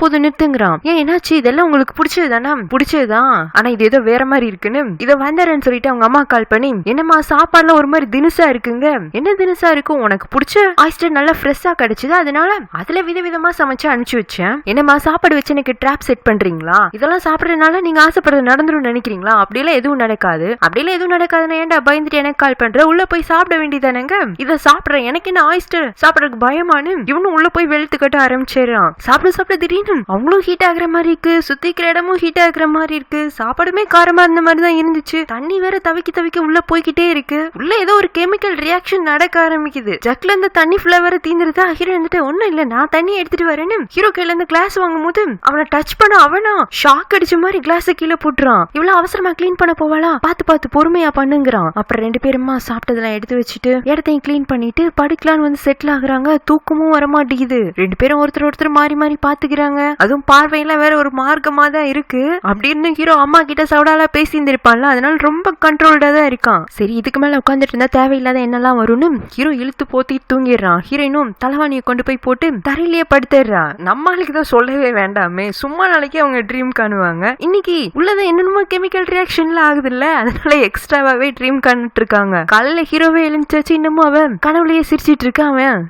போது நிறுத்துங்கிறான். ஏன் என்னாச்சு இதெல்லாம் உங்களுக்கு பிடிச்சதுதானா? பிடிச்சதுதான், ஆனா இது ஏதோ வேற மாதிரி இருக்குன்னு இதை வந்தரன்னு சொல்லிட்டு அவங்க அம்மா கால் பண்ணி என்னம்மா சாப்பாடுலாம் ஒரு மாதிரி தினுசா இருக்குங்க. என்ன தினுசா இருக்கும்? உனக்கு பிடிச்ச ஆயிஸ்டர் நல்லா ஃப்ரெஷ்ஷா கிடைச்சது அதனால அதுல விதவிதமா சமைச்சு அனுப்பிச்சு வச்சேன். என்னம்மா சாப்பாடு வச்சு எனக்கு ட்ராப் செட் பண்றீங்களா? இதெல்லாம் சாப்பிடறதுனால நீங்க ஆசைப்படுறது நடந்துரும் நினைக்கிறீங்களா? அப்படிலாம் எதுவும் நடக்காது. அப்படிலாம் எதுவும் நடக்காதுன்னா ஏன்டா பயந்துட்டு எனக்கு கால் பண்ற? உள்ள போய் சாப்பிட வேண்டியதானங்க. இதை சாப்பிடுறேன் எனக்கு என்ன ஆயிஸ்டர் சாப்பிடறதுக்கு பயமானு இவனும் உள்ள போய் வெளுத்து கட்ட ஆரம்பிச்சிடறான். சாப்பிட திடீர்னு அவங்களும் ஹீட் ஆகுற மாதிரி இருக்கு, சுத்திக்கிற இடமும் ஹீட் ஆகுற மாதிரி இருக்கு, சாப்பாடுமே காரமா இருந்த மாதிரி தான் இருந்துச்சு. தண்ணி வேற தவிக்க உள்ள போய்கிட்டே இருக்கு. உள்ள ஏதோ ஒரு கெமிக்கல் ரியாக்ஷன் நடக்க ஆரம்பிக்குது. ஜக்ல இருந்து தண்ணி ஃபுல்லா வேற தீந்துருதா. ஹீரோ வந்துட்டு ஒண்ணும் இல்ல நான் தண்ணி எடுத்துட்டு வரேன்னு ஹீரோ கையில இருந்து கிளாஸ் வாங்கும் போது அவனை டச் பண்ண அவனா ஷாக் அடிச்ச மாதிரி கிளாஸ கீழே போட்டுறான். இவ்வளவு அவசரமா கிளீன் பண்ண போவாளா? பார்த்து பொறுமையா பண்ணுங்கிறான். அப்புறம் 2 பேருமா சாப்பிட்டதெல்லாம் எடுத்து வச்சுட்டு இடத்தையும் கிளீன் பண்ணிட்டு படுக்கலான்னு வந்து செட்டில் ஆகுறாங்க. தூக்கமும் வரமாட்டேங்குது. 2 பேரும் ஒருத்தர் மாறி பாத்துக்கிறாங்க. அதுவும் பார்வையெல்லாம் வேற ஒரு மார்க்கமா தான் இருக்கு. அப்படின்னு ஹீரோ அம்மா கிட்ட சவுடாலா பேசியிருந்திருப்பான்ல, அதனால ரொம்ப கண்ட்ரோல்டா தான் இருக்கான். சரி இதுக்கு மேல உட்காந்துட்டு இருந்தா தேவையில்லாத என்னெல்லாம் வரும்னு ஹீரோ இழுத்து போத்தி தூங்கிடுறான். ஹீரோயினும் தலைவாணியை கொண்டு போய் போட்டு தரையிலேயே படுத்துறா. நம்மளுக்கு தான் சொல்லவே வேண்டாமே, சும்மா நாளைக்கு அவங்க ட்ரீம் காணுவாங்க. இன்னைக்கு உள்ளதை என்னென்னமோ கெமிக்கல் ரியாக்ஷன்ல ஆகுது இல்ல, அதனால எக்ஸ்ட்ராவாவே ட்ரீம் காணிட்டு இருக்காங்க. காலையில ஹீரோவே எழுந்துச்சு, இன்னமும் அவன் கனவுலயே சிரிச்சிட்டு இருக்கான்.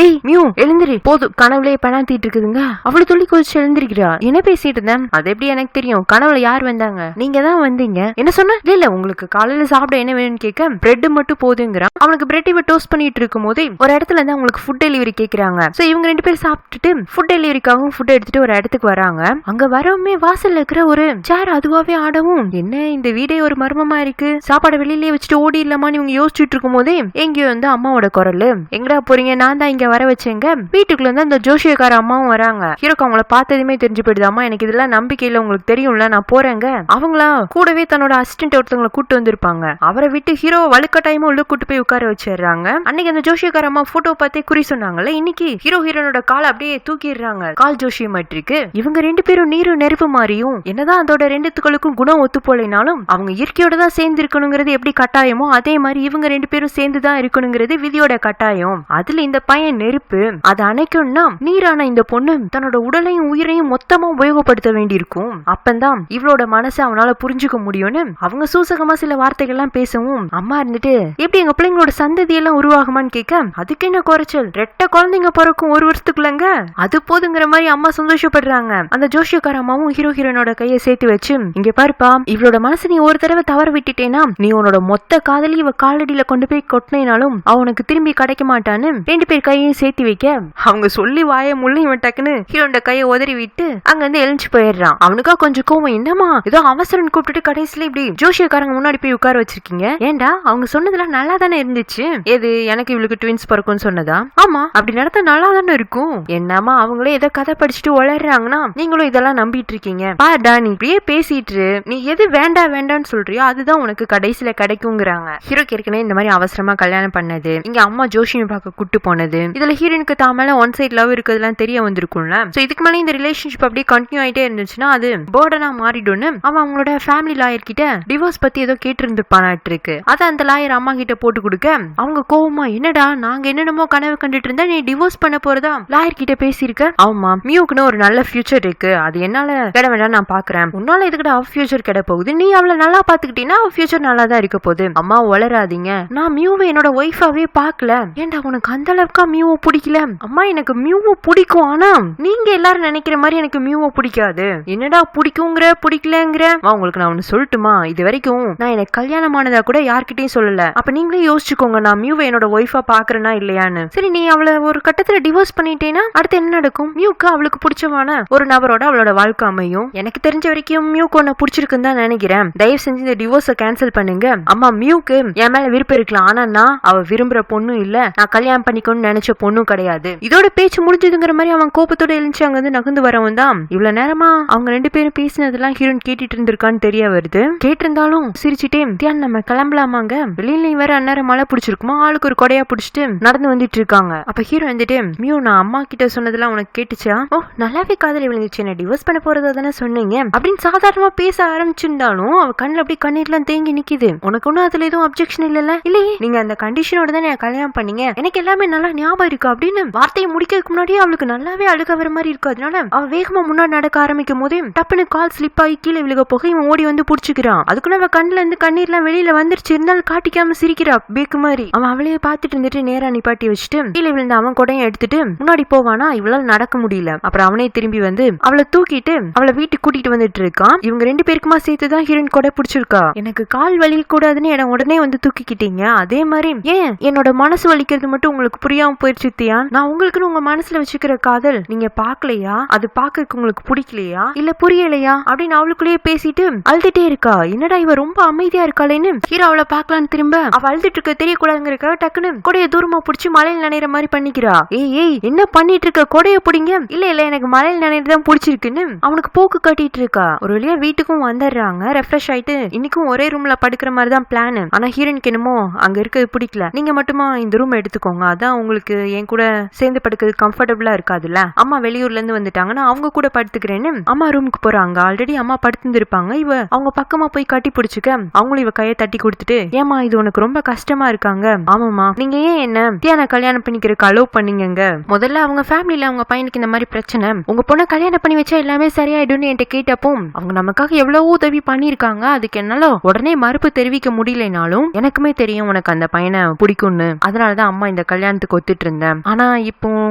ஏய் மியூ எழுந்திரி போதும், கனவுலயே பணாத்திட்டு இருக்குதுங்க. அவளு துள்ளி கொதிச்சு எழுந்திருக்கிறா. என்ன பேசிட்டு இருந்தேன்? அது எப்படி எனக்கு தெரியும்? கனவுல யார் வந்தாங்க? நீங்க தான் வந்தீங்க. என்ன சொன்ன? இல்ல உங்களுக்கு காலையில சாப்பிட என்ன வேணும்னு கேட்க பிரெட் மட்டும் போதுங்கிறான். அவனுக்கு பிரெட் இவ டோஸ்ட் பண்ணிட்டு இருக்கும் போதே ஒரு இடத்துல இருந்து அவங்களுக்கு ஃபுட் டெலிவரி கேக்குறாங்க. சோ இவங்க 2 பேரும் சாப்பிட்டுட்டு ஃபுட் டெலிவரிக்காகவும் ஃபுட் எடுத்துட்டு ஒரு இடத்துக்கு வராங்க. அங்க வரவுமே வாசல்ல இருக்கிற ஒரு சேர் அதுவாவே ஆடவும் என்ன இந்த வீடே ஒரு மர்மமா இருக்கு, சாப்பாடு வெளியிலேயே வச்சுட்டு ஓடி இல்லாமான்னு இவங்க யோசிச்சுட்டு இருக்கும் போதே எங்கேயோ வந்து அம்மாவோட குரல். எங்கடா போறீங்க? நான் தான் இங்க வர வச்சேங்க. வீட்டுக்குள்ள இருந்து அந்த ஜோஷியக்கார அம்மாவும் வராங்க. ஹீரோக்கு அவங்கள பார்த்ததுமே தெரிஞ்சு போயிடுது. அம்மா எனக்கு இதெல்லாம் நம்பிக்கையில உங்களுக்கு தெரியும்ல, நான் போறேங்க. அவங்களா கூடவே தன்னோட அசிஸ்டன்ட் ஒருத்தவங்களை கூட்டு வந்திருப்பாங்க. அவரை விட்டு ஹீரோ வலுக்கட்டாயமா உள்ள கூட்டு போய் உட்கார வச்சிடுறாங்க. அன்னைக்கு அந்த ஜோஷியக்கார அம்மா போட்டோ பார்த்தே குறி சொன்னாங்கல்ல, இன்னைக்கு ஹீரோனோட காலை அப்படியே தூக்கிடுறாங்க. கால் ஜோஷியம் இருக்கு. இவங்க 2 பேரும் நீரும் நெருப்பு மாறியும் என்னதான் அதோட ரெண்டுத்துக்களுக்கும் குணம் ஒத்து போலைனாலும் அவங்க இயற்கையோட தான் சேர்ந்து இருக்கணுங்கிறது எப்படி கட்டாயமோ அதே மாதிரி இவங்க 2 பேரும் சேர்ந்துதான் இருக்கணுங்கிறது விதியோட கட்டாயம். அதுல இந்த பையன் நெருப்பு அதை அணைக்கணும்னா நீரான இந்த பொண்ணு தன்னோட உடலையும் உயிரையும் மொத்தமா உபயோகப்படுத்த வேண்டியிருக்கும். அப்பந்தான் இவளோட மனசை அவனால புரிஞ்சுக்க முடியும்னு அவங்க சூசகமா சில வார்த்தைகள் எல்லாம் பேசவும் அம்மா இருந்துட்டு எப்படி எங்க பிள்ளைங்களோட சந்ததி எல்லாம் உருவாகுமான்னு கேட்க அதுக்கு என்ன குறைச்சல், 2 குழந்தைங்க பிறக்கும் 1 வருஷத்துக்குள்ளங்க, அது போதுங்கிற மாதிரி அம்மா சந்தோஷப்படுறாங்க. அந்த ஜோஷியக்கார அம்மாவும் ஹீரோயினோட கையை சேர்த்து வச்சு இங்க பாருப்பா இவளோட மனசு நீ ஒரு தடவை தவற விட்டுட்டேனா நீ உன்னோட மொத்த காதலி இவ காலடியில கொண்டு போய் கொட்டினாலும் அவனுக்கு திரும்பி கிடைக்க மாட்டான்னு 2 பேர் கையையும் சேர்த்து வைக்க அவங்க சொல்லி வாய முள்ள இவன் டக்குன்னு ஹீரோட கையை உதறி விட்டு அங்க இருந்து எழுந்து போயிடுறான். அவனுக்கா கொஞ்சம் கோவம், என்னமா ஏதோ அவசரம் கூப்பிட்டுட்டு கடைசியில இப்படி ஜோஷியக்காரங்க முன்னாடி போய் உட்கார வச்சிருக்கீங்க, ஏண்டா அவங்க சொன்னதெல்லாம் நல்லா தானே இருந்துச்சு, எது எனக்கு இவளுக்கு ட்வின்ஸ் பிறக்கும்னு சொன்னதா, ஆமா அப்படி நடத்த நல்லா தானே இருக்கும், என்னமா அவங்களே ஏதோ கதை படிச்சுட்டு வளர்றாங்கன்னா நீங்களும் இதெல்லாம் நம்பிட்டு இருக்கீங்க, பாடா நீ இப்படியே பேசிட்டு நீ எது வேண்டாம் வேண்டாம்னு சொல்றியோ அதுதான் உனக்கு கடைசியில கிடைக்குங்கிறாங்க. ஹீரோக்கு ஏற்கனவே இந்த மாதிரி அவசரமா கல்யாணம் பண்ணது, இங்க அம்மா ஜோஷியை பார்க்க கூட்டு போனது, இதுல ஹீரோனுக்கு தான் மேல ஒன் சைட் லவ் இருக்கிறதுலாம் தெரிய வந்திருக்கும்ல. சோ இதுக்கு மேல இந்த ரிலேஷன்ஷிப் அப்படியே கண்டினியூ ஆயிட்டே இருந்துச்சுன்னா அது போர்டனா மாறிடும்னு அவங்களோட ஃபேமிலி லாயர் கிட்ட டிவோர்ஸ் பத்தி ஏதோ கேட்டு இருந்துப்பானாட்டு இருக்கு. அத அந்த லாயர் அம்மா கிட்ட போட்டு கொடுக்க அவங்க கோவமா என்னடா நாங்க என்னென்னமோ கனவு கண்டுட்டு இருந்தா நீ டிவோர்ஸ் பண்ண போறதா லாயர் கிட்ட பேசியிருக்க, ஆமா மியூக்குன்னு ஒரு நல்ல ஃபியூச்சர் இருக்கு அது என்னால கிட வேண்டாம் நான் பாக்குறேன், உன்னால இதுக்கிட்ட அவ ஃபியூச்சர் கிட போகுது, நீ அவளை நல்லா பாத்துக்கிட்டீங்கன்னா அவ ஃபியூச்சர் நல்லா தான் இருக்க போகுது, அம்மா வளராதீங்க நான் மியூவை என்னோட ஒய்ஃபாவே பாக்கல, ஏண்டா உனக்கு அந்த அளவுக்கா மியூவை பிடிக்கல, அம்மா எனக்கு மியூவை பிடிக்கும் ஆனா நீங்க எல்லாரும் நினைக்கிற மாதிரி எனக்கு மியூவை பிடிக்காது, என்னடா பிடிக்குங்கிற பிடிக்கலங்கிற, உங்களுக்கு நான் ஒண்ணு சொல்லட்டுமா, இது வரைக்கும் நான் எனக்கு கல்யாணம் ஆனதா கூட யார்கிட்டயும் சொல்லல, அப்ப நீங்களே யோசிச்சுக்கோங்க நான் மியூவை என்னோட ஒய்ஃபா பாக்குறேனா இல்லையான்னு, சரி நீ அவளை ஒரு கட்டத்துல டிவோர்ஸ் பண்ணிட்டேன்னா அடுத்து என்ன நடக்கும், மியூக்கு அவளுக்கு பிடிச்சமான ஒரு நபரோட அவளோட வாழ்க்கை அமையும், எனக்கு தெரிஞ்ச வரைக்கும் மியூக்கு ஒன்ன பிடிச்சிருக்குன்னு தான் நினைக்கிறேன், தயவு செஞ்சு இந்த டிவோர்ஸை கேன்சல் பண்ணுங்க, அம்மா மியூக்கு என் மேல விருப்பம் இருக்கலாம் ஆனா நான் அவ விரும்புற பொண்ணும் இல்ல நான் கல்யாணம் பண்ணிக்கணும்னு நினைச்ச பொண்ணும் கிடையாது, இதோட பேச்சு முடிஞ்சதுங்கிற மாதிரி அவன் கோபத்தோட எழுந்து அங்க வந்து நகர்ந்து வரவன் தான் இவ்வளவு நேரமா அவங்க 2 பேரும் பேசினதெல்லாம் ஹீரோயின் கேட்டுட்டு இருந்திருக்கான்னு தெரிய வருது. கேட்டிருந்தாலும் சிரிச்சுட்டே தியான் நம்ம கிளம்பலாமாங்க, வெளியில வேற அந்நேரம் மழை பிடிச்சிருக்குமா, ஆளுக்கு ஒரு கொடையா பிடிச்சிட்டு நடந்து வந்துட்டு இருக்காங்க. அப்ப ஹீரோ வந்துட்டு மியூ நான் அம்மா கிட்ட சொன்னதெல்லாம் உனக்கு கேட்டுச்சா, ஓ நல்லாவே காதலி விழுந்துச்சு, என்ன டிவோர்ஸ் பண்ண போறதா தானே சொன்னீங்க அப்படின்னு சாதாரணமா பேச ஆரம்பிச்சிருந்தாலும் அவ கண்ணுல அப்படி கண்ணீர்லாம் தேங்கி நிக்குது, உனக்கு ஒன்னும் அதுல எதுவும் அப்செக்ஷன் இல்ல, இல்லையே நீங்க அந்த கண்டிஷனோட தானே கல்யாணம் பண்ணீங்க எனக்கு எல்லாமே நல்லா ஞாபகம் இருக்கு அப்படின்னு வார்த்தையை முடிக்கிறதுக்கு முன்னாடியே அவளுக்கு நல்லாவே அழுக வர மாதிரி இருக்கு. அதனால அவ வேகமா முன்னாடி நடக்க ஆரம்பிக்கும் போதே டப்புனு கால் ஸ்லிப் ஆகி கீழே விழுக போக இவன் ஓடி வந்து புடிச்சுக்கிறான். அதுக்குள்ள அவ கண்ணுல இருந்து கண்ணீர் எல்லாம் வெளியில வந்துருச்சு, இருந்தாலும் காட்டிக்காம சிரிக்கிறா பேக்கு மாதிரி. அவன் அவளையே பாத்துட்டு இருந்துட்டு நேரா நிப்பாட்டி வச்சுட்டு கீழே விழுந்த அவன் கொடையை எடுத்துட்டு முன்னாடி போவானா, இவளால் நடக்க முடியல. அப்புறம் அவனே திரும்பி வந்து அவளை தூக்கிட்டு அவளை வீட்டுக்கு கூட்டிட்டு வந்துட்டு இருக்கான். இவங்க 2 பேருக்குமா சேர்த்துதான் ஹீரோயின் கொடை பிடிச்சிருக்கா, எனக்கு கால் வலி கூடாதுன்னு என்ன உடனே வந்து தூக்கிக்கிட்டீங்க, அதே மாதிரி ஏன் என்னோட மனசு வலிக்கிறது மட்டும் உங்களுக்கு புரியாம போயிருச்சு தியான், நான் உங்களுக்குன்னு உங்க மனசுல வச்சுக்கிற காதல் நீங்க பாக்கலையா, அது பாக்க உங்களுக்கு பிடிக்கலையா இல்ல புரியலையா அப்படின்னு அவளுக்குள்ளேயே பேசிட்டு அழுதுட்டே இருக்கா. என்னடா இவ ரொம்ப அமைதியா இருக்காளேன்னு ஹீரோ அவளை பாக்கலான்னு திரும்ப அவ அழுதுட்டு இருக்க தெரியக்கூடாதுங்கிறக்காக டக்குன்னு கொடைய தூரமா புடிச்சு மலையில் நனைகிற மாதிரி பண்ணிக்கிறா. ஏய் என்ன பண்ணிட்டு இருக்க, கொடைய பிடிங்க, இல்ல எனக்கு மலையில் நனைறதுதான் பிடிச்சிருக்குன்னு அவனுக்கு போக்கு கட்டிட்டு இருக்கா. ஒரு வழியா வீட்டுக்கும் வந்துடுறாங்க, ரெஃப்ரெஷ் ஆயிட்டு இன்னைக்கும் ஒரே ரூம்ல படுக்கிற மாதிரி தான் பிளான். ஆனா ஹீரோனுக்கு என்னமோ அங்க இருக்கிறது பிடிக்கல, நீங்க மட்டுமா இந்த ரூம் எடுத்துக்கோங்க, அதான் உங்களுக்கு என் கூட சேர்ந்து படுக்கிறது கம்ஃபர்டபுளா இருக்காதுல்ல, அம்மா வெளியூர்ல இருந்து வந்துட்டாங்கன்னா அவங்க கூட படுத்துக்கிறேன்னு அம்மா ரூமுக்கு போறாங்க. ஆல்ரெடி அம்மா படுத்திருப்பாங்க, இவ அவங்க பக்கமா போய் கட்டி பிடிச்சுக்க அவங்களும் இவ கையை தட்டி கொடுத்துட்டு ஏமா இது உனக்கு ரொம்ப கஷ்டமா இருக்காங்க, ஆமாமா நீங்க ஏன் என்ன தியான கல்யாணம் பண்ணிக்கிறதுக்கு அலோவ் பண்ணீங்க, முதல்ல அவங்க ஃபேமிலியில அவங்க பையனுக்கு இந்த மாதிரி பிரச்சனை, உங்க பொண்ணை கல்யாணம் பண்ணி வச்சா எல்லாமே சரியாயிடும்னு என்கிட்ட கேட்டப்போ அவங்க நமக்காக எவ்வளவோ உதவி பண்ணிருக்காங்க, அதுக்கு என்னால உடனே மறுப்பு தெரிவிக்க முடியலனாலும் எனக்குமே தெரியும் உனக்கு அந்த பையனை பிடிக்கும்னு, அதனாலதான் அம்மா இந்த கல்யாணத்துக்கு ஒத்துட்டு இருந்தேன், ஆனா இப்போ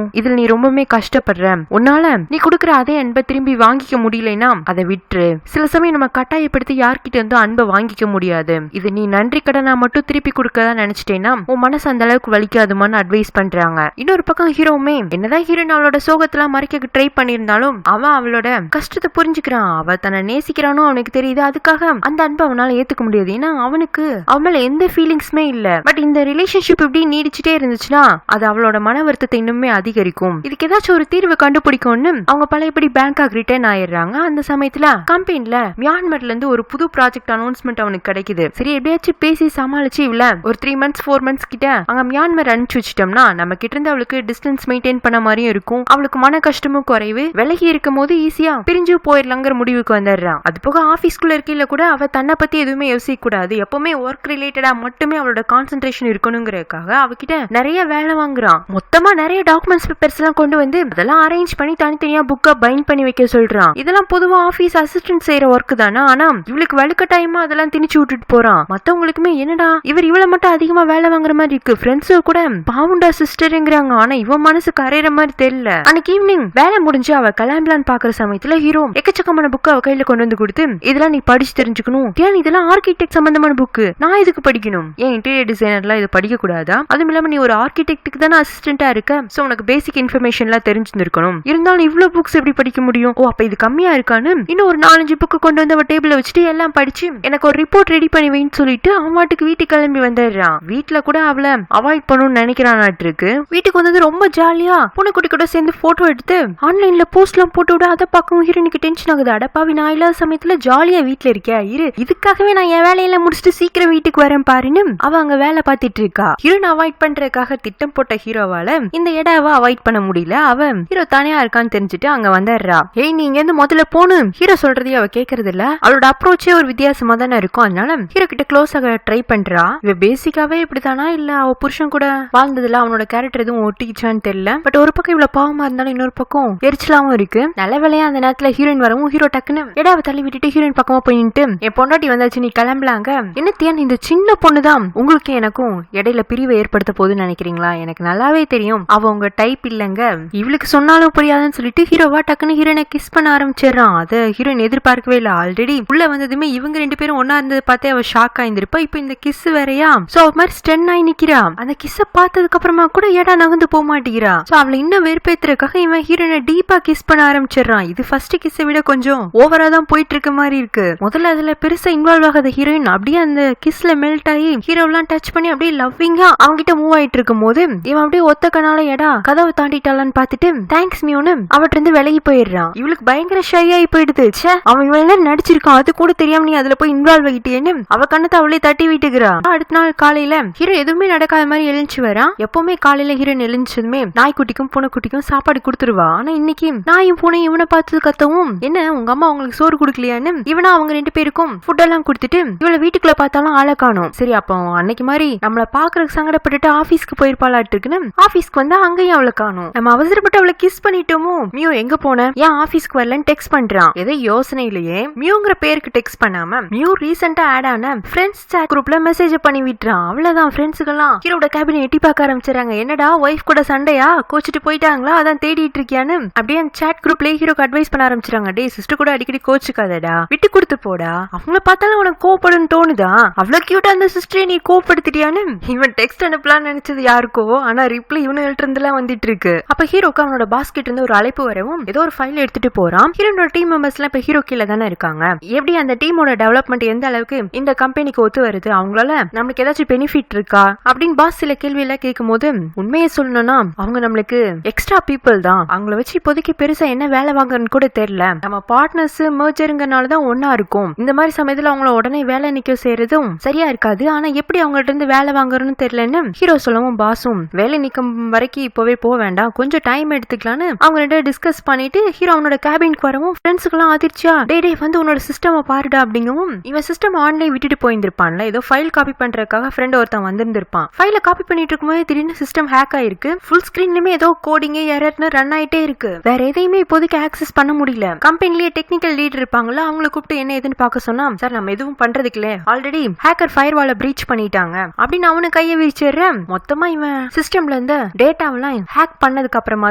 இதுல நீ ரொம்பவே கஷ்டப்படுற, உன்னால நீ கொடுக்குற அதே அன்பை திரும்பி வாங்கிக்க முடியலனா அதை விட்டுரு, சில சமயம் நம்ம கட்டாயப்படுத்தி யார்கிட்ட இருந்து அன்பை வாங்கிக்க முடியாது, இது நீ நன்றி கடனா மட்டும் திருப்பி கொடுக்கதான் நினைச்சிட்டேன்னா உன் மனசு அந்த அளவுக்கு வலிக்காதுமான்னு அட்வைஸ் பண்றாங்க. இன்னொரு பக்கம் ஹீரோவுமே என்னதான் ஹீரோயின் அவளோட சோகத்தெல்லாம் மறைக்க ட்ரை பண்ணிருந்தாலும் அவன் அவளோட கஷ்டத்தை புரிஞ்சுக்கிறான், அவ தன்னை நேசிக்கிறானோ அவனுக்கு தெரியுது, அதுக்காக அந்த அன்பை அவனால ஏத்துக்க முடியாது, ஏன்னா அவனுக்கு அவன் மேல எந்த ஃபீலிங்ஸுமே இல்ல. பட் இந்த ரிலேஷன்ஷிப் இப்படி நீடிச்சுட்டே இருந்துச்சுன்னா அது அவளோட மன வருத்தத்தை இன்னுமே அதிகரிக்கும், இதுக்கு ஏதாச்சும் ஒரு தீர்வு கண்டுபிடிக்கும்னு அவங்க பழையபடி பேங்காக் ரிட்டர்ன் ஆயிடுறாங்க. அந்த சமயத்துல கம்பெனில மியான்மர்ல இருந்து ஒரு புது ப்ராஜெக்ட் அனௌன்ஸ்மெண்ட் அவனுக்கு கிடைக்குது. சரி எப்படியாச்சும் பேசி சமாளிச்சு இவள ஒரு 3 months 4 months கிட்ட அங்க மியான்மர் அனுப்பிச்சு வச்சிட்டோம்னா நம்ம கிட்ட இருந்து அவளுக்கு டிஸ்டன்ஸ் மெயின்டைன் பண்ண மாதிரியும் இருக்கும், அவளுக்கு மன கஷ்டமும் குறைவு, விலகி இருக்க இருக்கும் போது ஈஸியா பிரிஞ்சு போயிடலாங்கிற முடிவுக்கு வந்துடுறான். அது போக ஆபீஸ்க்குள்ள இருக்கையில கூட அவ தன்னை பத்தி எதுவுமே யோசிக்க கூடாது, எப்பவுமே ஒர்க் ரிலேட்டடா மட்டுமே அவளோட கான்சென்ட்ரேஷன் இருக்கணுங்கிறதுக்காக அவகிட்ட நிறைய வேலை வாங்குறான். மொத்தமா நிறைய டாக்குமெண்ட்ஸ் பேப்பர்ஸ் எல்லாம் கொண்டு வந்து அதெல்லாம் அரேஞ்ச் பண்ணி தனித்தனியா புக்கா பைண்ட் பண்ணி வைக்க சொல்றான். இதெல்லாம் பொதுவா ஆபீஸ் அசிஸ்டன்ட் செய்யற ஒர்க் தானே, ஆனா இவளுக்கு வலுக்கட்டாயமா அதெல்லாம் திணிச்சு விட்டுட்டு போறான். மத்தவங்களுக்குமே என்னடா இவர் இவ்வளவு மட்டும் அதிகமா வேலை வாங்குற மாதிரி இருக்கு, ஃப்ரெண்ட்ஸ் கூட பாவுண்டா சிஸ்டர்ங்கிறாங்க, ஆனா இவன் மனசு கரையிற மாதிரி தெரியல. அன்னைக்கு ஈவினிங் வேலை முடிஞ்சு அவ கிளம்பலான்னு பாக்குற சமயத்துல ஹீரோ எக்கச்சக்கமான புக் அவ கையில கொண்டு வந்து கொடுத்து இதெல்லாம் நீ படிச்சு தெரிஞ்சுக்கணும், ஏன் இதெல்லாம் ஆர்கிடெக்ட் சம்பந்தமான புக்கு, நான் இதுக்கு படிக்கணும், ஏன் இன்டீரியர் டிசைனர்லாம் இது படிக்க கூடாதா, அதுவும் இல்லாம நீ ஒரு ஆர்கிடெக்டுக்கு தானே அசிஸ்டன்டா இருக்க, சோ உனக்கு பேசிக் இன்ஃபர்மேஷன் எல்லாம் தெரிஞ்சிருக்கணும், இருந்தாலும் இவ்வளவு புக்ஸ் எப்படி படிக்க முடியும், ஓ அப்ப இது கம்மியா இருக்கான்னு இன்னும் ஒரு 4-5 புக்கு கொண்டு வந்து அவ டேபிள்ல வச்சுட்டு எல்லாம் படிச்சு எனக்கு ஒரு ரிப்போர்ட் ரெடி பண்ணி வைன்னு சொல்லிட்டு அவன் வாட்டுக்கு வீட்டுக்கு கிளம்பி வந்துடுறான். வீட்டுல கூட அவளை அவாய்ட் பண்ணணும்னு நினைக்கிறானாட்டு இருக்கு. வீட்டுக்கு வந்து ரொம்ப ஜாலியா பூனைக்குட்டி கூட சேர்ந்து போட்டோ எடுத்து ஆன்லைன்ல போஸ்ட் எல்லாம் போட்டு விட அதை பார்க்கவும் ஹீரோனுக்கு டென்ஷன் ஆகுது. அடப்பாவி, நான் இல்லாத சமயத்துல ஜாலியா வீட்டுல இருக்கியா, இரு இதுக்காகவே நான் என் வேலையெல்லாம் முடிச்சுட்டு சீக்கிரம் வீட்டுக்கு வரேன் பாருன்னு அவ அங்க வேலை பார்த்துட்டு இருக்கா. ஹீரோன் அவாய்ட் பண்றதுக்காக திட்டம் போட்ட ஹீரோவால இந்த இடாவ அவாய்ட் பண்ண முடியல. அவ ஹீரோ தனியா இருக்கான்னு தெரிஞ்சுட்டு அங்க வந்துடுறா. ஏய் நீங்க இருந்து முதல்ல போனு ஹீரோ சொல்றதையும் அவ கேக்குறது இல்ல. அவளோட அப்ரோச்சே ஒரு வித்தியாசமா தானே இருக்கும். அதனால ஹீரோ கிட்ட க்ளோஸ் ஆக ட்ரை பண்றா. இவ பேசிக்காவே இப்படித்தானா இல்ல அவ புருஷன் கூட வாழ்ந்ததுல அவனோட கேரக்டர் எதுவும் ஒட்டிக்கிச்சான்னு தெரியல. பட் ஒரு பக்கம் இவ்வளவு பாவமா இருந்தாலும் இன்னொரு பக்கம் எரிச்சலாவும் இருக்கு. நல்ல வேலையா அந்த நேரத்துல ஹீரோயின் வரவும் ஹீரோ டக்குன்னு இடாவை தள்ளி விட்டுட்டு ஹீரோயின் பக்கமா போயிட்டு என் பொண்டாட்டி வந்தாச்சு நீ கிளம்பலாங்க, என்னத்தியான் இந்த சின்ன பொண்ணுதான் உங்களுக்கு எனக்கும் இடையில பிரிவை ஏற்படுத்த போகுதுன்னு நினைக்கிறீங்களா, எனக்கு நல்லாவே தெரியும் அவ உங்க டைப் இல்லங்க, இவளுக்கு சொன்னாலும் புரியாதுன்னு சொல்லிட்டு ஹீரோவா டக்குன்னு ஹீரோனை கிஸ் பண்ண ஆரம்பிச்சிடறான். அதை ஹீரோயின் எதிர்பார்க்கவே இல்லை. ஆல்ரெடி உள்ள வந்ததுமே இவங்க 2 பேரும் ஒன்னா இருந்தது பார்த்தே அவ ஷாக் ஆயிருந்திருப்பா. இப்ப இந்த கிஸ் வேறையா, சோ அவ மாதிரி ஸ்டன் ஆகி நிக்கிறா. அந்த கிஸ்ஸ பார்த்ததுக்கு அப்புறமா கூட ஏடா நகர்ந்து போக மாட்டேங்கிறா. சோ அவளை இன்னும் வெறுப்பேத்துறதுக்காக இவன் ஹீரோனை டீப்பா கிஸ் பண்ண ஆரம்பிச்சிடறான். இது ஃபர்ஸ்ட் கிஸ்ஸை விட கொஞ்சம் ஓவரா தான் போயிட்டு இருக்க மாதிரி இருக்கு. முதல்ல அதுல பெருசா இன்வால்வ் ஆகாத ஹீரோயின் அப்படியே அந்த கிஸ்ல மெல்ட் ஆகி ஹீரோலாம் டச் பண்ணி அப்படியே லவ்விங்கா அவங்கிட்ட மூவ் ஆயிட்டு இருக்கும் போது இவன் அப்படியே ஒத்த கனால எடா கதவை தாண்டிட்டாளான்னு பாத்துட்டு தேங்க்ஸ் மியோன்னு அவட்ட இருந்து விலகி போயிடுறான். இவளுக்கு பயங்கர ஷை ஆகி போயிடுது. அவன் இவள நடிச்சிருக்கான், அது கூட தெரியாம நீ அதுல போய் இன்வால்வ் ஆகிட்டேன்னு அவ கண்ணத்தை அவளே தட்டி விட்டுக்கிறா. அடுத்த நாள் காலையில ஹீரோ எதுவுமே நடக்காத மாதிரி எழுந்துச்சு வரான். எப்பவுமே காலையில ஹீரோயின் எழுந்துச்சதுமே நாய்க்குட்டிக்கும் பூனைக்குட்டிக்கும் சாப்பாடு கொடுத்துருவா. ஆனா இன்னைக்கு நாயும் பூனையும் இவனை பார்த்து கத்தவும் என்ன உங்க அம்மா உங்களுக்கு சோறு கொடுக்கலையான்னு இவனா அவங்க 2 பேருக்கும் ஃபுட் எல்லாம் கொடுத்துட்டு இவளை வீட்டுக்குள்ள பார்த்தாலும் ஆளை காணும். சரி அப்போ அன்னைக்கு மாதிரி நம்மள பாக்குறதுக்கு சங்கடப்பட்டுட்டு ஆபீஸ்க்கு போயிருப்பாளாட்டு இருக்குன்னு ஆபீஸ்க்கு வந்தா அங்கேயும் அவளை காணும். நம்ம அவசரப்பட்டு அவளை கிஸ் பண்ணிட்டோமோ, மியூ எங்க போன ஏன் ஆபீஸ்க்கு வரலன்னு டெக்ஸ்ட் பண்றான். எதை யோசனையிலேயே மியூங்கிற பேருக்கு டெக்ஸ்ட் பண்ணாம மியூ ரீசெண்டா ஆட் ஆன ஃப்ரெண்ட்ஸ் சாட் குரூப்ல மெசேஜ் பண்ணி விட்டுறான். அவ்வளவுதான் ஃப்ரெண்ட்ஸுக்கெல்லாம் ஹீரோட கேபினை எட்டி பார்க்க ஆரம்பிச்சாங்க. என்னடா ஒய்ஃப் கூட சண்டையா, கோச்சிட்டு போயிட்டாங்களா, அதான் தேடிட்டு இருக்கியான்னு அப்படியே அந்த சாட் குரூப்லயே ஹீரோக்கு அட்வைஸ் பண்ண ஆரம்பிச்சாங்க. டே சிஸ்டர் கூட அடிக்கடி கோச்சுக்காதடா, விட்டு கொடுத்து போடா, அவங்கள பார்த்தாலும் உனக்கு கோவப்படுன்னு தோணுதா, அவ்வளவு கியூட்டா அந்த சிஸ்டரை நீ கோவப்படுத்திட்டியான்னு இவன் டெக்ஸ்ட் அனுப்பலான்னு நினைச்சது யாருக்கோ, ஆனா ரிப்ளை இவனுகிட்ட இருந்துலாம் வந்துட்டு இருக்கு. அப்ப ஹீரோக்கு அவனோட பாஸ் கிட்ட இருந்து ஒரு அழைப்பு வரவும் ஏதோ ஒரு ஃபைல் எடுத்துட்டு போறான். ஹீரோனோட டீம் மெம்பர்ஸ் எல்லாம் இப்ப ஹீரோ கீழே தானே இருக்காங்க. எப்படி அந்த டீமோட டெவலப்மெண்ட் எந்த அளவுக்கு இந்த கம்பெனிக்கு ஒத்து வருது, அவங்களால நம்மளுக்கு ஏதாச்சும் பெனிஃபிட் இருக்கா அப்படின்னு பாஸ் சில கேள்வி எல்லாம் கேட்கும் போது உண்மையை சொல்லணும்னா அவங்க நம்மளுக்கு எக்ஸ்ட்ரா பீப்புள் தான், அவங்கள வச்சு இப்போதைக்கு பெருசா என்ன வேலை வாங்கன்னு கூட தெரியல, நம்ம பார்ட்னர்ஸ் மர்ஜருங்கனாலதான் ஒன்னா இருக்கும், இந்த மாதிரி சமயத்துல அவங்கள உடனே வேலை நிக்க செய்யறதும் சரியா இருக்காது, ஆனா எப்படி அவங்கள்ட்ட இருந்து வேலை வாங்குறதுன்னு தெரியலன்னு ஹீரோ சொல்லவும் பாஸும் வேலை நிக்கும் வரைக்கும் இப்பவே போக வேண்டாம், கொஞ்சம் டைம் எடுத்துக்கலான்னு அவங்க 2 டிஸ்கஸ் பண்ணிட்டு ஹீரோ அவனோட கேபினுக்கு வரவும் ஃப்ரெண்ட்ஸுக்கு எல்லாம் அதிர்ச்சியா டே வந்து உன்னோட சிஸ்டம் பாருடா அப்படிங்கவும் இவன் சிஸ்டம் ஆன்லைன் விட்டுட்டு போயிருந்திருப்பான்ல, ஏதோ ஃபைல் காப்பி பண்றதுக்காக ஃப்ரெண்ட் ஒருத்தன் வந்திருந்திருப்பான். ஃபைல காப்பி பண்ணிட்டு இருக்கும்போது திடீர்னு சிஸ்டம் ஹேக் ஆயிருக்கு. ஃபுல் ஸ்கிரீன்லயுமே ஏதோ கோடிங் எரர்னு ரன் ஆயிட்டே இருக்கு. வேற எதையுமே இப்போதைக்கு ஆக்சஸ் பண்ண முடியல. கம்பெனிலேயே டெக்னிக்கல் லீடர் இருப்பாங்கல்ல, அவங்களை கூப்பிட்டு என்ன ஏதுன்னு பார்க்க சொன்னா சார் நம்ம எதுவும் பண்றதுக்கு இல்ல, ஆல்ரெடி ஹேக்கர் ஃபயர்வால பிரீச் பண்ணிட்டாங்க அப்படின்னு அவனு கையை விரிச்சிடுறேன். மொத்தமா இவன் சிஸ்டம்ல இருந்து டேட்டாவெல்லாம் ஹேக் பண்ணதுக்கு அப்புறமா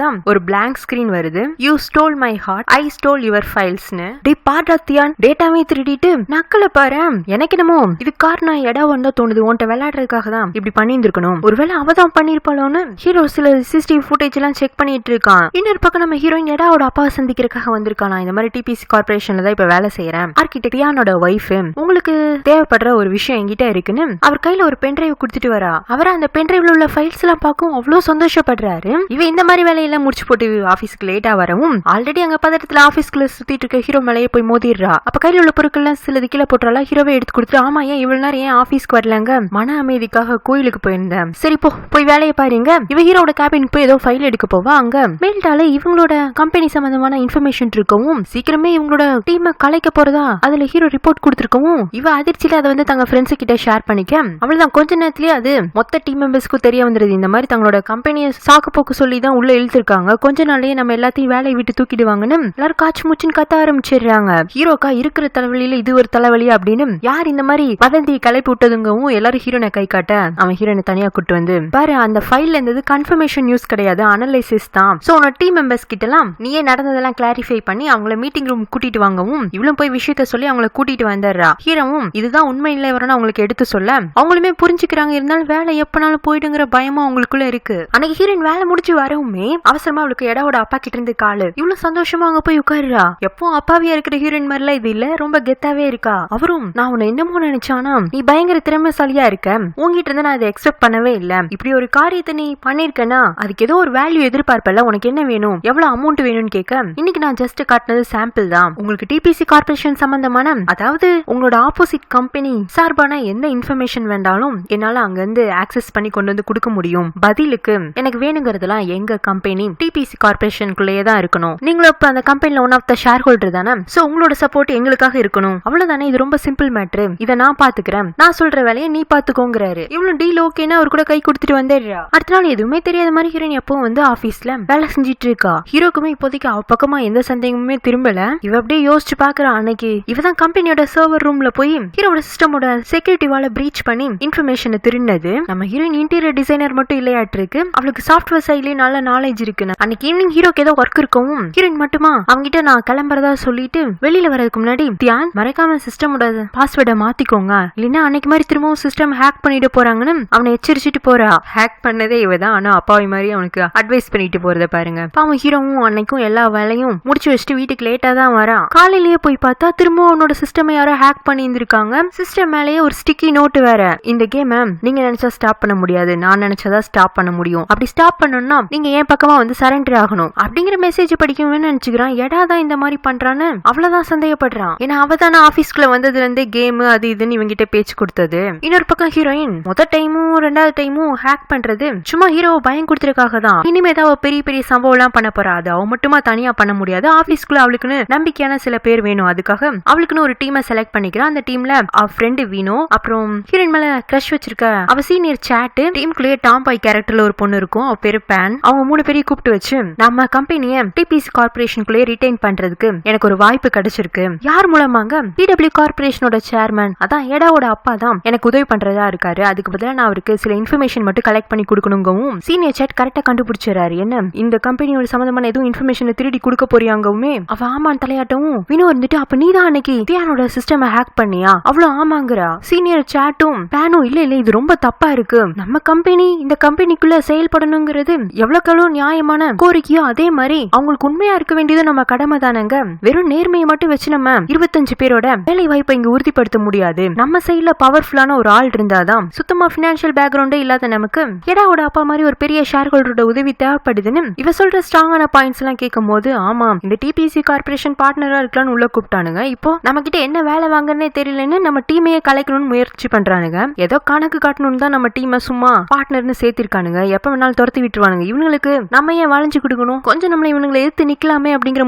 தான் ஒரு பிளாங்க் ஸ்கிரீன் வருது. You stole my heart, I stole your ஃபைல்ஸ்னு. டே பாடாத்தியான் டேட்டாவே திருடிட்டு நக்கல பாரு, எனக்கு என்னமோ இது காரணம் இடம் வந்தா தோணுது, உன்ட்ட விளையாடுறதுக்காக தான் இப்படி பண்ணியிருந்திருக்கணும், ஒருவேளை அவதான் பண்ணிருப்பாளோன்னு ஹீரோ சில சிசிடிவி ஃபுட்டேஜ் எல்லாம் செக் பண்ணிட்டு இருக்கான். இன்னொரு பக்கம் நம்ம ஹீரோயின் எடாவோட அப்பா சந்திக்கிறதுக்காக வந்திருக்கானா, இந்த மாதிரி டிபிசி கார்பரேஷன்ல தான் இப்ப வேலை செய்யறேன், ஆர்கிடெக்ட் யானோட ஒய்ஃப், உங்களுக்கு தேவைப்படுற ஒரு விஷயம் என்கிட்ட இருக்குன்னு அவர் கையில ஒரு பென்டிரைவ் கொடுத்துட்டு வரா. அவர் அந்த பென்டிரைவ்ல உள்ள ஃபைல்ஸ் எல்லாம் பார்க்கும் அவ்வளவு சந்தோஷப்படுறாரு. இவ இந்த மாதிரி வேலையெல்லாம் முடிச்சு போட்டு ஆபீஸ்க்கு லேட்டா வரவும் ஆல்ரெடி அங்க பதட்டத்துல ஆபீஸ்க்குள்ள சுத்திட்டு இருக்க ஹீரோ மேலேயே போய் மோதிடுறா. அப்ப கையில உள்ள பொருட்கள் எல்லாம் சிலது கீழே போட்டுறாளா. ஹீரோவை எடுத்து கொடுத்துட்டு ஆமா ஏன் இவ்வளவு நேரம் ஏன் ஆபீஸ்க்கு வரலங்க, மன அமைதிக்காக கோயிலுக்கு போயிருந்தேன். சரி போய் வேலையை பாருங்க. இவ ஹீரோட கேபினுக்கு போய் ஏதோ ஃபைல் எடுக்க போவா. அங்க மேல்டால இவங்களோட கம்பெனி சம்பந்தமான இன்ஃபர்மேஷன் இருக்கவும் சீக்கிரமே இவங்களோட டீமை கலைக்க போறதா அதுல ஹீரோ ரிப்போர்ட் கொடுத்திருக்கவும் இவ அதிர்ச்சியில அதை வந்து தங்க ஃப்ரெண்ட்ஸ் கிட்ட ஷேர் பண்ணிக்க அவ்வளவுதான். கொஞ்ச நேரத்திலேயே அது மொத்த டீம் மெம்பர்ஸ்க்கு தெரிய வந்துருது. இந்த மாதிரி தங்களோட கம்பெனியை சாக்கு போக்கு சொல்லி தான் உள்ள இழுத்திருக்காங்க. கொஞ்ச நாளையே நம்ம எல்லாத்தையும் வேலையை விட்டு தூக்கிடுவாங்கன்னு எல்லாரும் காய்ச்சி மூச்சுன்னு கத்த ஆரம்பிச்சிடுறாங்க. ஹீரோக்கா இருக்கிற தலைவலியில இது ஒரு தலைவலி அப்படின்னு யார் இந்த மாதிரி வதந்தியை கிளப்பி விட்டதுங்கவும் எல்லாரும் ஹீரோனை கை காட்ட அவன் ஹீரோனை தனியா கூட்டு வந்து பாரு அந்த ஃபைல்ல இருந்தது கன்ஃபர்மேஷன் நியூஸ் கிடையாது, அனலைசிஸ் தான். சோ உன்னோட டீம் மெம்பர்ஸ் கிட்ட எல்லாம் நீயே நடந்ததெல்லாம் கிளாரிஃபை பண்ணி அவங்கள மீட்டிங் ரூம் கூட்டிட்டு வாங்கவும் இவ்வளவு போய் விஷயத்த சொல்லி அவங்கள கூட்டிட்டு வந்துடுறா. ஹீரோவும் இதுதான் உண்மை இல்லை வரணும் அவங்களுக்கு எடுத்து சொல்ல அவங்களுமே புரிஞ்சுக்கிறாங்க. இருந்தாலும் வேலை எப்பனாலும் போயிடுங்கிற பயமும் அவங்களுக்குள்ள இருக்கு. அன்னைக்கு ஹீரோயின் வேலை முடிச்சு வரவுமே அவசரமா அவளுக்கு எடாவோட அப்பா கிட்ட இருந்து காலு. இவ்வளவு சந்தோஷமா அங்க போய் உட்காருறா. எப்போ அப்பாவியா இருக்கிற ஹீரோயின் மாதிரிலாம் இது இல்ல, ரொம்ப கெத்தாவே இருக்கா. அவரும் நான் உன்னை என்னமோ நினைச்சானா நீ பயங்கர திறமைசாலியா இருக்க, உங்ககிட்ட இருந்து நான் அதை எக்ஸ்பெக்ட் பண்ணவே இல்ல. இப்படி ஒரு காரியத்தை நீ பண்ணிருக்கனா அதுக்கு ஏதோ ஒரு வேல்யூ எதிர்பார்ப்பல, உனக்கு என்ன வேணும் எவ்வளவு அமௌண்ட் வேணும்னு கேட்க இன்னைக்கு நான் ஜஸ்ட் காட்டினது சாம்பிள் தான். உங்களுக்கு டிபிசி கார்பரேஷன் சம்பந்தமான அதாவது உங்களோட ஆப்போசிட் கம்பெனி சார்பான எந்த இன்ஃபர்மேஷன் வேண்டாலும் என்னால அங்க இருந்து ஆக்சஸ் பண்ணி கொண்டு வந்து கொடுக்க முடியும். பதிலுக்கு எனக்கு வேணுங்கிறதுலாம் எங்க கம்பெனி டிபிசி கார்பரேஷனுக்குள்ளேயே தான் இருக்கணும். நீங்களும் இப்ப அந்த கம்பெனில one of the shareholder தானே, சோ உங்களோட சப்போர்ட் எங்களுக்காக இருக்கணும். அவ்வளவுதானே, இது ரொம்ப சிம்பிள் மேட்ரு, இதை நான் பாத்துக்கிறேன், நான் சொல்ற வேலையை நீ பாத்துக்கோங்கிறாரு. இவ்வளவு டீல் ஓகேன்னா அவர் கூட கை கொடுத்துட்டு வந்துடுறா. அடுத்த நாள் எதுவுமே தெரியாத மாதிரி ஹீரோயின் எப்பவும் வந்து ஆபீஸ்ல வேலை செஞ்சிட்டு இருக்கா. ஹீரோக்குமே இப்போதைக்கு அவ பக்கமா எந்த சந்தேகமுமே திரும்பல. இவ அப்படியே யோசிச்சு பாக்குறா. அன்னைக்கு இவதான் கம்பெனியோட சர்வர் ரூம்ல போய் ஹீரோட சிஸ்டமோட செக்யூரிட்டி வால பிரீச் பண்ணி இன்ஃபர்மேஷனை திருடினது. நம்ம ஹீரோயின் இன்டீரியர் டிசைனர் மட்டும் இல்லையாட்டு இருக்கு, அவளுக்கு சாஃப்ட்வேர் சைட்லயே நல்ல நாலேஜ் இருக்கு. அன்னைக்கு ஈவினிங் ஹீரோக்கு ஏதோ ஒர்க் இருக்கவும் ஹீரோயின் மட்டுமா அவங்கிட்ட நான் கிளம்புறதா சொல்லிட்டு வெளியில வரதுக்கு முன்னாடி தியான் மறைக்காம சிஸ்டமோட பாஸ்வேர்டை மாத்திக்கோங்க, இல்லைன்னா அன்னைக்கு மாதிரி திரும்பவும் சிஸ்டம் ஹேக் பண்ணிட்டு போறாங்கன்னு அவனை எச்சரிச்சுட்டு போறா. ஹேக் பண்ணதே இவதான், ஆனா அப்பாவி மாதிரி அவனுக்கு அட்வைஸ் பண்ணிட்டு போறத பாருங்க. அவன் ஹீரோவும் அன்னைக்கும் எல்லா வேலையும் முடிச்சு வச்சுட்டு வீட்டுக்கு லேட்டா தான் வரான். காலையிலேயே போய் பார்த்தா திரும்பவும் அவனோட சிஸ்டம் யாரோ ஹேக் பண்ணி இருந்திருக்காங்க. சிஸ்டம் மேலேயே ஒரு ஸ்டிக்கி நோட்டு வேற, இந்த கேம் நீங்க நினைச்சா ஸ்டாப் பண்ண முடியாது, நான் நினைச்சதா ஸ்டாப் பண்ண முடியும், அப்படி ஸ்டாப் பண்ணணும்னா நீங்க என் பக்கமா வந்து சரண்டர் ஆகணும் அப்படிங்கிற மெசேஜ் படிக்கணும்னு நினைச்சுக்கிறான். எடாதான் இந்த மாதிரி பண்றான்னு அவ்வளவுதான் சந்தேகப்படுறான். ஏன்னா அவதான ஆபீஸ்க்குள்ள வந்ததுல இருந்தே கேம் அது இதுன்னு இவங்கிட்ட பேச்சு கொடுத்தது. இன்னொரு பக்கம் ஹீரோயின் முதல் டைமும் ரெண்டாவது டைமும் ஹேக் பண்றது சும்மா ஹீரோவை பயம் கொடுத்துருக்காக தான். இனிமே ஏதாவது பெரிய பெரிய சம்பவம் எல்லாம் பண்ண போறா. அது அவ மட்டுமா தனியா பண்ண முடியாது, ஆபீஸ்க்குள்ள அவளுக்குன்னு நம்பிக்கையான சில பேர் வேணும். அதுக்காக அவளுக்குன்னு ஒரு டீமை செலக்ட் பண்ணிக்கிறான். அந்த டீம்ல அவ ஃப்ரெண்டு வீனோ, அப்புறம் ஹீரோயின் மேல கிரஷ் வச்சிருக்க அவ சீனியர் சாட், டீமுக்குள்ளேயே டாம் பாய் கேரக்டர்ல ஒரு பொண்ணு இருக்கும், அவ பேரு பேன். அவங்க 3 பேரையும் கூப்பிட்டு வச்சு நம்ம கம்பெனியை டிபிசி கார்பரேஷனுக்குள்ளே ரிட்டைன் பண்றதுக்கு எனக்கு ஒரு வாய்ப்பு கிடைச்சிருக்கு. யார் மூலமாங்க? பிடபிள்யூ கார்பரேஷனோட சேர்மன், அதான் எடாவோட அப்பா தான் எனக்கு உதவி பண்றதா இருக்காரு. அதுக்கு பதிலா நான் அவருக்கு சில இன்ஃபர்மேஷன் மட்டும் கலெக்ட் பண்ணி கொடுக்கணுங்கவும் சீனியர் சாட் கரெக்டா கண்டுபிடிச்சாரு. என்ன இந்த கம்பெனியோட சம்பந்தமான எதுவும் இன்ஃபர்மேஷன் திருடி கொடுக்க போறியாங்கவுமே அவ ஆமான் தலையாட்டவும் வினோ இருந்துட்டு அப்ப நீதான் அன்னைக்கு தியானோட சிஸ்டம் ஹேக் பண்ணியா? அவ்வளவு ஆமாங்கிறா. சீனியர் சாட்டும் பேனும் இல்ல இல்ல இது ரொம்ப தப்பா இருக்கு, நம்ம கம்பெனி இந்த கம்பெனிக்குள்ள செயல்படணுங்கிறது எவ்வளவு நியாயமான கோரிக்கையோ அதே மாதிரி அவங்களுக்கு உண்மையா இருக்க வேண்டியது நம்ம கடமை தானங்க. வெறும் நேர்மையை மட்டும் வச்சு நம்ம 25 பேரோட வேலை வாய்ப்பை இங்க உறுதிப்படுத்த முடியாது. நம்ம சைட்ல பவர்ஃபுல்லான ஒரு ஆள் இருந்தாதான். சுத்தமா பினான்சியல் பேக்ரவுண்டே இல்லாத நமக்கு எடாவோட அப்பா மாதிரி ஒரு பெரிய ஷேர் ஹோல்டரோட உதவி தேவைப்படுதுன்னு இவ சொல்ற ஸ்ட்ராங்கான பாயிண்ட்ஸ் எல்லாம் கேட்கும் போது ஆமா இந்த டிபிசி கார்பரேஷன் பார்ட்னரா இருக்கலாம்னு உள்ள கூப்பிட்டானுங்க. இப்போ நம்ம கிட்ட என்ன வேலை வாங்கன்னே தெரியலன்னு நம்ம டீமையே கலைக்கணும்னு முயற்சி பண்றானுங்க. ஏதோ கணக்கு காட்டணும்னு தான் நம்ம டீமை சும்மா பார்ட்னர்னு சேர்த்திருக்கானுங்க. எப்ப வேணாலும் துரத்தி விட்டுருவானுங்க. இவங்களுக்கு நம்ம ஏன் வளைஞ்சு கொடுக்கணும், கொஞ்சம் நம்மள இவனுங்களை எதிர்த்து நிக்கலாமே அப்படிங்கிற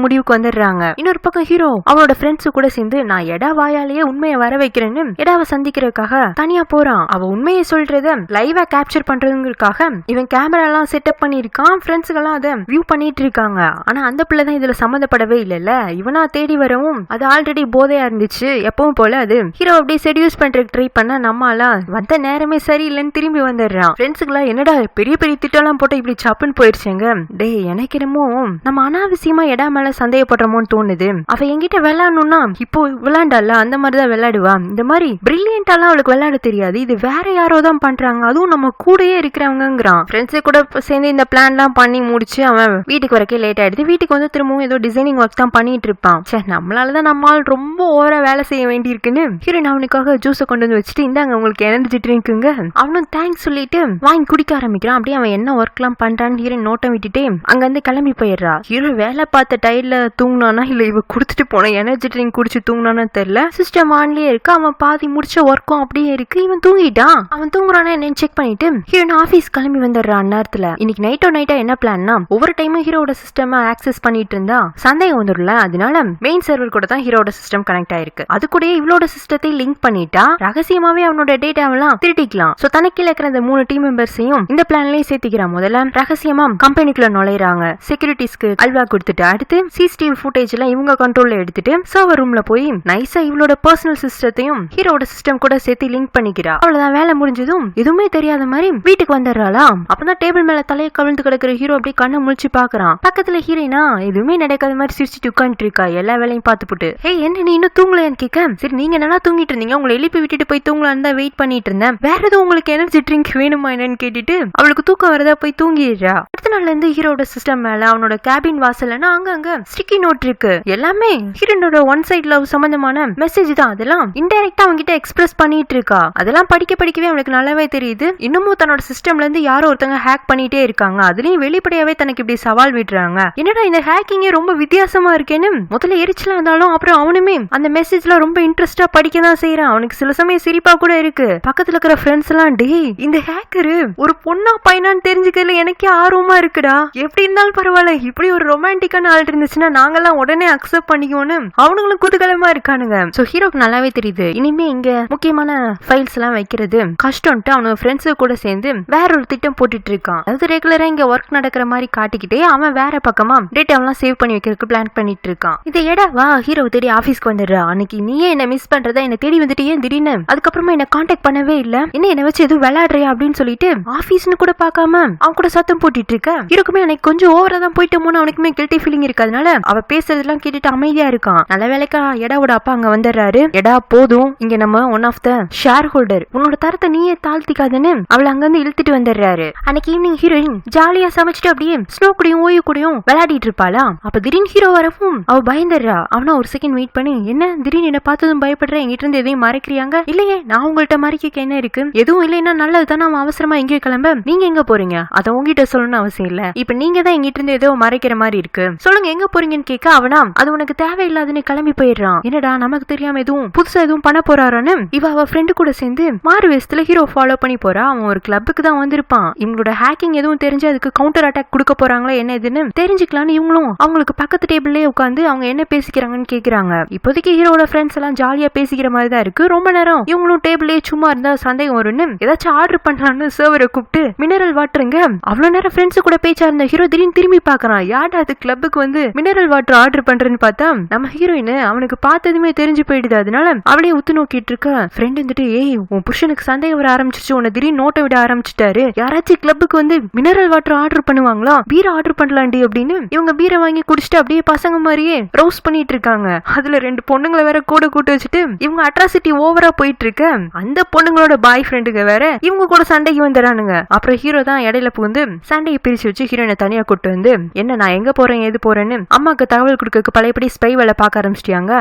முடிவுக்கு வந்துடுறாங்க. இன்னொரு பக்கம் ஹீரோ அவனோட ஃப்ரெண்ட்ஸ் கூட சேர்ந்து நான் எடா வாயாலேயே உண்மையை வர வைக்கிறேன்னு எடாவை சந்திக்கிறதுக்காக தனியா போறான். அவ உண்மையை சொல்றத லைவா கேப்சர் பண்றதுக்காக இவன் கேமரா எல்லாம் செட்டப் பண்ணிருக்கான். ஃப்ரெண்ட்ஸ்கெல்லாம் அதை வியூ பண்ணிட்டு இருக்காங்க. ஆனா அந்த பிள்ளை தான் இதுல சம்மந்தப்படவே இல்லைல்ல. இவனா தேடி வரவும் அது ஆல்ரெடி போதையா இருந்துச்சு. எப்பவும் போல அது ஹீரோ அப்படியே செடியூஸ் பண்றதுக்கு ட்ரை பண்ணா நம்மளா வந்த நேரமே சரியில்லைன்னு திரும்பி வந்துடுறான். ஃப்ரெண்ட்ஸுக்குலாம் என்னடா பெரிய பெரிய திட்டம் போட்டு இப்படி சப்புன்னு போயிருச்சுங்க. டே எனக்கு என்னமோ நம்ம அனாவசியமா எடா மேல சந்தேகப்படுறோமோன்னு தோணுது. அவ என்கிட்ட விளையாடணும்னா இப்போ விளையாண்டால அந்த மாதிரிதான் விளையாடுவா. இந்த மாதிரி பிரில்லியன்டாலாம் அவளுக்கு விளையாட தெரியாது. இது வேற யாரோ தான் பண்றாங்க, அதுவும் நம்ம கூடயே இருக்கிறவங்கிறான். ஃப்ரெண்ட்ஸு கூட சேர்ந்து இந்த பிளான் எல்லாம் பண்ணி முடிச்சு அவன் வீட்டுக்கு வரக்கே லேட் ஆயிடுது. வீட்டுக்கு வந்து திரும்பவும் ஏதோ டிசைனிங் ஒர்க் தான் பண்ணிட்டு இருப்பான். சரி நம்மளாலதான் நம்மால் ரொம்ப ஓவரா வேலை செய்ய வேண்டி இருக்குன்னு ஹீரோயின் அவனுக்காக ஜூஸை கொண்டு வந்து வச்சுட்டு இந்தாங்க உங்களுக்கு எனர்ஜி ட்ரிங்க்குங்க. அவனும் தேங்க்ஸ் சொல்லிட்டு வாங்கி குடிக்க ஆரம்பிக்கிறான். அப்படியே அவன் என்ன ஒர்க் எல்லாம் பண்றான்னு ஹீரோயின் நோட்டம் விட்டுட்டு அங்க இருந்து கிளம்பி போயிடுறா. ஹீரோ வேலை பார்த்த டயர்ல தூங்கினானா இல்ல இவ குடுத்துட்டு போன எனர்ஜி ட்ரிங்க் குடிச்சு தூங்கினானு தெரியல. சிஸ்டம் ஆன்லயே இருக்கு. அவன் பாதி முடிச்ச ஒர்க்கும் அப்படியே இருக்கு. இவன் தூங்கிட்டான். அவன் தூங்குறானா என்னன்னு செக் பண்ணிட்டு ஹீரோயின் ஆபீஸ் கிளம்பி வந்துடுறான். நேரத்துல இன்னைக்கு நைட்டா என்ன பிளான்னா ஒவ்வொரு டைமும் ஹீரோட சிஸ்டம் ஆக்சஸ் பண்ணிட்டு இருந்தா சந்தேகம் வந்துடும்ல. அதனால மெயின் சர்வர் கூட தான் ஹீரோட சிஸ்டம் கனெக்ட் ஆயிருக்கு. அது கூட இவளோட சிஸ்டத்தை லிங்க் பண்ணிட்டா ரகசியமாவே அவனோட டேட்டாவெல்லாம் திருட்டிக்கலாம். சோ தனக்கு இருக்கிற அந்த 3 டீம் மெம்பர்ஸையும் இந்த பிளான்லயே சேர்த்துக்கிறான். முதல்ல ரகசியமா கம்பெனிக்குள்ள நுழையறாங்க. செக்யூரிட்டிஸ்க்கு அல்வா கொடுத்துட்டு அடுத்து சிசிடிவி ஃபுட்டேஜ் எல்லாம் இவங்க கண்ட்ரோல்ல எடுத்துட்டு சர்வர் ரூம்ல போய் நைஸா இவளோட பர்சனல் சிஸ்டத்தையும் ஹீரோட சிஸ்டம் கூட சேர்த்து லிங்க் பண்ணிக்கிறா. அவ்வளவுதான் வேலை முடிஞ்சதும் எதுவுமே தெரியாத மாதிரி வீட்டுக்கு வந்துடுறாளா. அப்பதான் டேபிள் மேல தலையை கவிழ்ந்து கிடக்குற ஹீரோ அப்படியே கண்ணை முழிச்சு பாக்குறான். பக்கத்துல ஹீரோயினா எதுவுமே நடக்காத மாதிரி சிரிச்சுட்டு உட்காந்துட்டு இருக்கா. எல்லா வேலையும் பார்த்துப்புட்டு ஹே என்ன நீ இன்னும் தூங்கலையான்னு கேட்க சரி நீங்க நல்லா தூங்கிட்டு இருந்தீங்க உங்களை எழுப்பி விட்டுட்டு போய் தூங்கலான்னு தான் வெயிட் பண்ணிட்டு இருந்தேன். வேற எதுவும் உங்களுக்கு எனர்ஜி ட்ரிங்க் வேணுமா என்னன்னு கேட்டுட்டு அவளுக்கு தூக்கம் வரதா போய் தூங்கிடுறா. அடுத்த நாள்ல இருந்து ஹீரோட சிஸ்டம் மேல அவனோட கேபின் வாசல்னா அங்க ஸ்டிக்கி நோட் இருக்கு. எல்லாமே ஹீரோனோட ஒன் சைட் லவ் சம்பந்தமான மெசேஜ் தான். அதெல்லாம் இன்டைரக்டா அவங்க கிட்ட எக்ஸ்பிரஸ் பண்ணிட்டு இருக்கா. அதெல்லாம் படிக்கவே அவனுக்கு நல்லாவே தெரியுது. இன்னமும் தன்னோட சிஸ்டம்ல இருந்து யாரோ ஒருத்தங்க ஹேக் பண்ணிட்டே இருக்காங்க. அதுலயும் வெளிப்படையாவே தனக்கு இப்படி சவால் விடுறாங்க. என்னடா இந்த ஹேக்கிங்கே ரொம்ப வித்தியாசமா இருக்கேன்னு முதல்ல எரிச்சலா இருந்தாலும் அப்புறம் அவனுமே அந்த மெசேஜ்ல ரொம்ப இன்ட்ரெஸ்டா படிக்க தான் செய்யறான். அவனுக்கு சில சமயம் சிரிப்பா கூட இருக்கு. பக்கத்துல இருக்கிற ஃப்ரெண்ட்ஸ் எல்லாம் டேய் இந்த ஹேக்கரு ஒரு பொண்ணா பையனான்னு தெரிஞ்சுக்கல எனக்கே ஆர்வமா இருக்குடா. எப்படி இருந்தாலும் பரவாயில்ல இப்படி ஒரு ரொமான்டிக்கான ஆள் இருந்துச்சுன்னா நாங்கெல்லாம் உடனே அக்செப்ட் பண்ணிக்குவோன்னு அவனுங்களும் குதூகலமா இருக்கானுங்க. சோ ஹீரோக்கு நல்லாவே தெரியுது இனிமே இங்க முக்கியமான ஃபைல்ஸ் எல்லாம் வைக்கிறது கஷ்டம்ட்டு அவனோட ஃப்ரெண்ட்ஸ் கூட சேர்ந்து வேற ஒரு திட்டம் போட்டுட்டு இருக்கான். அதாவது ரெகுலரா இங்க ஒர்க் நடக்கிற மாதிரி காட்டிக்கிட்டே அவன் வேற பக்கமா டேட்டாவெல்லாம் சேவ் பண்ணி வைக்கிறதுக்கு பிளான் பண்ணிட்டு இருக்கான். இதை எடா வா ஹீரோ தேடி ஆபீஸ்க்கு வந்துடுறா. அன்னைக்கு நீயே என்ன மிஸ் பண்றதா என்ன தேடி வந்துட்டு ஏன் திடீர்னு அதுக்கப்புறமா என்ன கான்டாக்ட் பண்ணவே இல்ல என்ன வச்சு எதுவும் விளையாடுறியா அப்படின்னு சொல்லிட்டு ஆபீஸ்னு கூட பாக்காம அவன் கூட சத்தம் போட்டுட்டு இருக்க. ஹீரோக்குமே எனக்கு கொஞ்சம் ஓவரா தான் போயிட்டோமோன்னு அவனுக்குமே கில்ட்டி ஃபீலிங் இருக்கு. அதனால அவ பேசுறதெல்லாம் கேட்டுட்டு அமைதியா இருக்கான். நல்ல வேலைக்கா எடாவோட அப்பா அங்க வந்துடுறாரு. எடா போதும் இங்க நம்ம one of the shareholder உன்னோட தரத்தை நீயே தாழ்த்திக்காதுன்னு அவளை அங்க இருந்து இழுத்துட்டு வந்துடுறாரு. அன்னைக்கு ஈவினிங் ஹீரோயின் ஜாலியா சமைச்சிட்டு அப்படியே ஸ்னோ கூடயும் ஓய்வு கூடயும் விளையாடிட்டு இருப்பாளா. அப்ப திடீர்னு ஹீரோ வரவும் அவ பயந்துடுறா. அவனா ஒரு செகண்ட் வெயிட் பண்ணி என்ன திடீர்னு என்ன பார்த்ததும் பயப்படுற எங்கிட்ட இருந்து எதையும் மறைக்கிறியாங்க. இல்லையே நான் உங்கள்ட்ட மறைக்க என்ன இருக்கு எதுவும் இல்லைன்னா நல்லதுதானே. அவன் அவசரமா எங்கேயும் கிளம்ப நீங்க எங்க போறீங்க அதை உங்ககிட்ட சொல்லணும்னு அவசியம் இல்ல. இப்ப நீங்க தான் எங்கிட்ட இருந்து ஏதோ மறைக்கிற மாதிரி இருக்கு சொல்லுங்க எங்க போறீங்கன்னு கேட்க அவனா அது உனக்கு தேவையில்லாதுன்னு கிளம்பி போயிடுறான். என்னடா நமக்கு தெரியாம எதுவும் புதுசா எதுவும் பண்ண போறாரான்னு இவ அவ ஃப்ரெண்டு கூட சேர்ந்து மாறு வேஷத்துல ஹீரோ ஃபாலோ பண்ணி போறா. அவன் ஒரு கிளப்புக்கு தான் வந்திருப்பான். இவங்களோட ஹேக்கிங் எதுவும் தெரிஞ்சு அதுக்கு கவுண்டர் அட்டாக் கொடுக்க போறாங்களா என்ன இதுன்னு தெரிஞ்சுக்கலான்னு இவங்களும் அவங்களுக்கு பக்கத்து டேபிள்லயே உட்காந்து அவங்க என்ன பேசிக்கிறாங்கன்னு கேக்குறாங்க. இப்போதைக்கு ஹீரோட ஃப்ரெண்ட்ஸ் எல்லாம் ஜாலியா பேசிக்கிற மாதிரி தான் இருக்கு. ரொம்ப நேரம் இவங்களும் டேபிள்லயே சும்மா இருந்தா சந்தேகம் வரும்னு ஏதாச்சும் ஆர்டர் பண்ணலாம்னு சர்வரை கூப்பிட்டு மினரல் வாட்டருங்க. அவ்வளவு நேரம் ஃப்ரெண்ட்ஸ் கூட பேச்சா இருந்த ஹீரோ திடீர்னு திரும்பி பாக்குறான். யாடா அது கிளப்புக்கு வந்து மினரல் வாட்டர் ஆர்டர் பண்றேன்னு பார்த்தா நம்ம ஹீரோயின் அவனுக்கு பார்த்ததுமே தெரிஞ்சு போயிடுது. அதனால அவளே உத்து நோக்கிட்டு இருக்க. ஃப்ரெண்ட் வந்துட்டு ஏய் உன் புருஷனுக்கு சந்தேகம் வர ஆரம்பிச்சிருச்சு உன்னை திடீர்னு நோட்டை விட ஆரம்பிச்சுட்டாரு. யாராச்சும் கிளப்புக்கு வந்து மினரல் வாட்டர் ஆர்டர் பண்ணுவாங்களா பீரை ஆர்டர் பண்ணலாண்டி அப்படின்னு இவங்க பீரை வாங்கி குடிச்சிட்டு அப்படியே பசங்க மாதிரியே ரோஸ் பண்ணிட்டு இருக்காங்க. அதுல 2 பொண்ணுங்களை வேற கூட கூட்டு வச்சுட்டு இவங்க அட்ராசிட்டி ஓவரா போயிட்டு இருக்க. அந்த பொண்ணுங்களோட பாய் ஃப்ரெண்டுங்க வேற இவங்க கூட சண்டைக்கு வந்துறானுங்க. அப்புறம் ஹீரோ தான் இடையில புகுந்து சண்டையை பிரிச்சு வச்சு ஹீரோயினை தனியா கூட்டு வந்து என்ன நான் எங்க போறேன் எது போறேன்னு அம்மாக்கு தகவல் கொடுக்க பழையபடி ஸ்பை வேலை பார்க்க ஆரம்பிச்சிட்டியாங்க.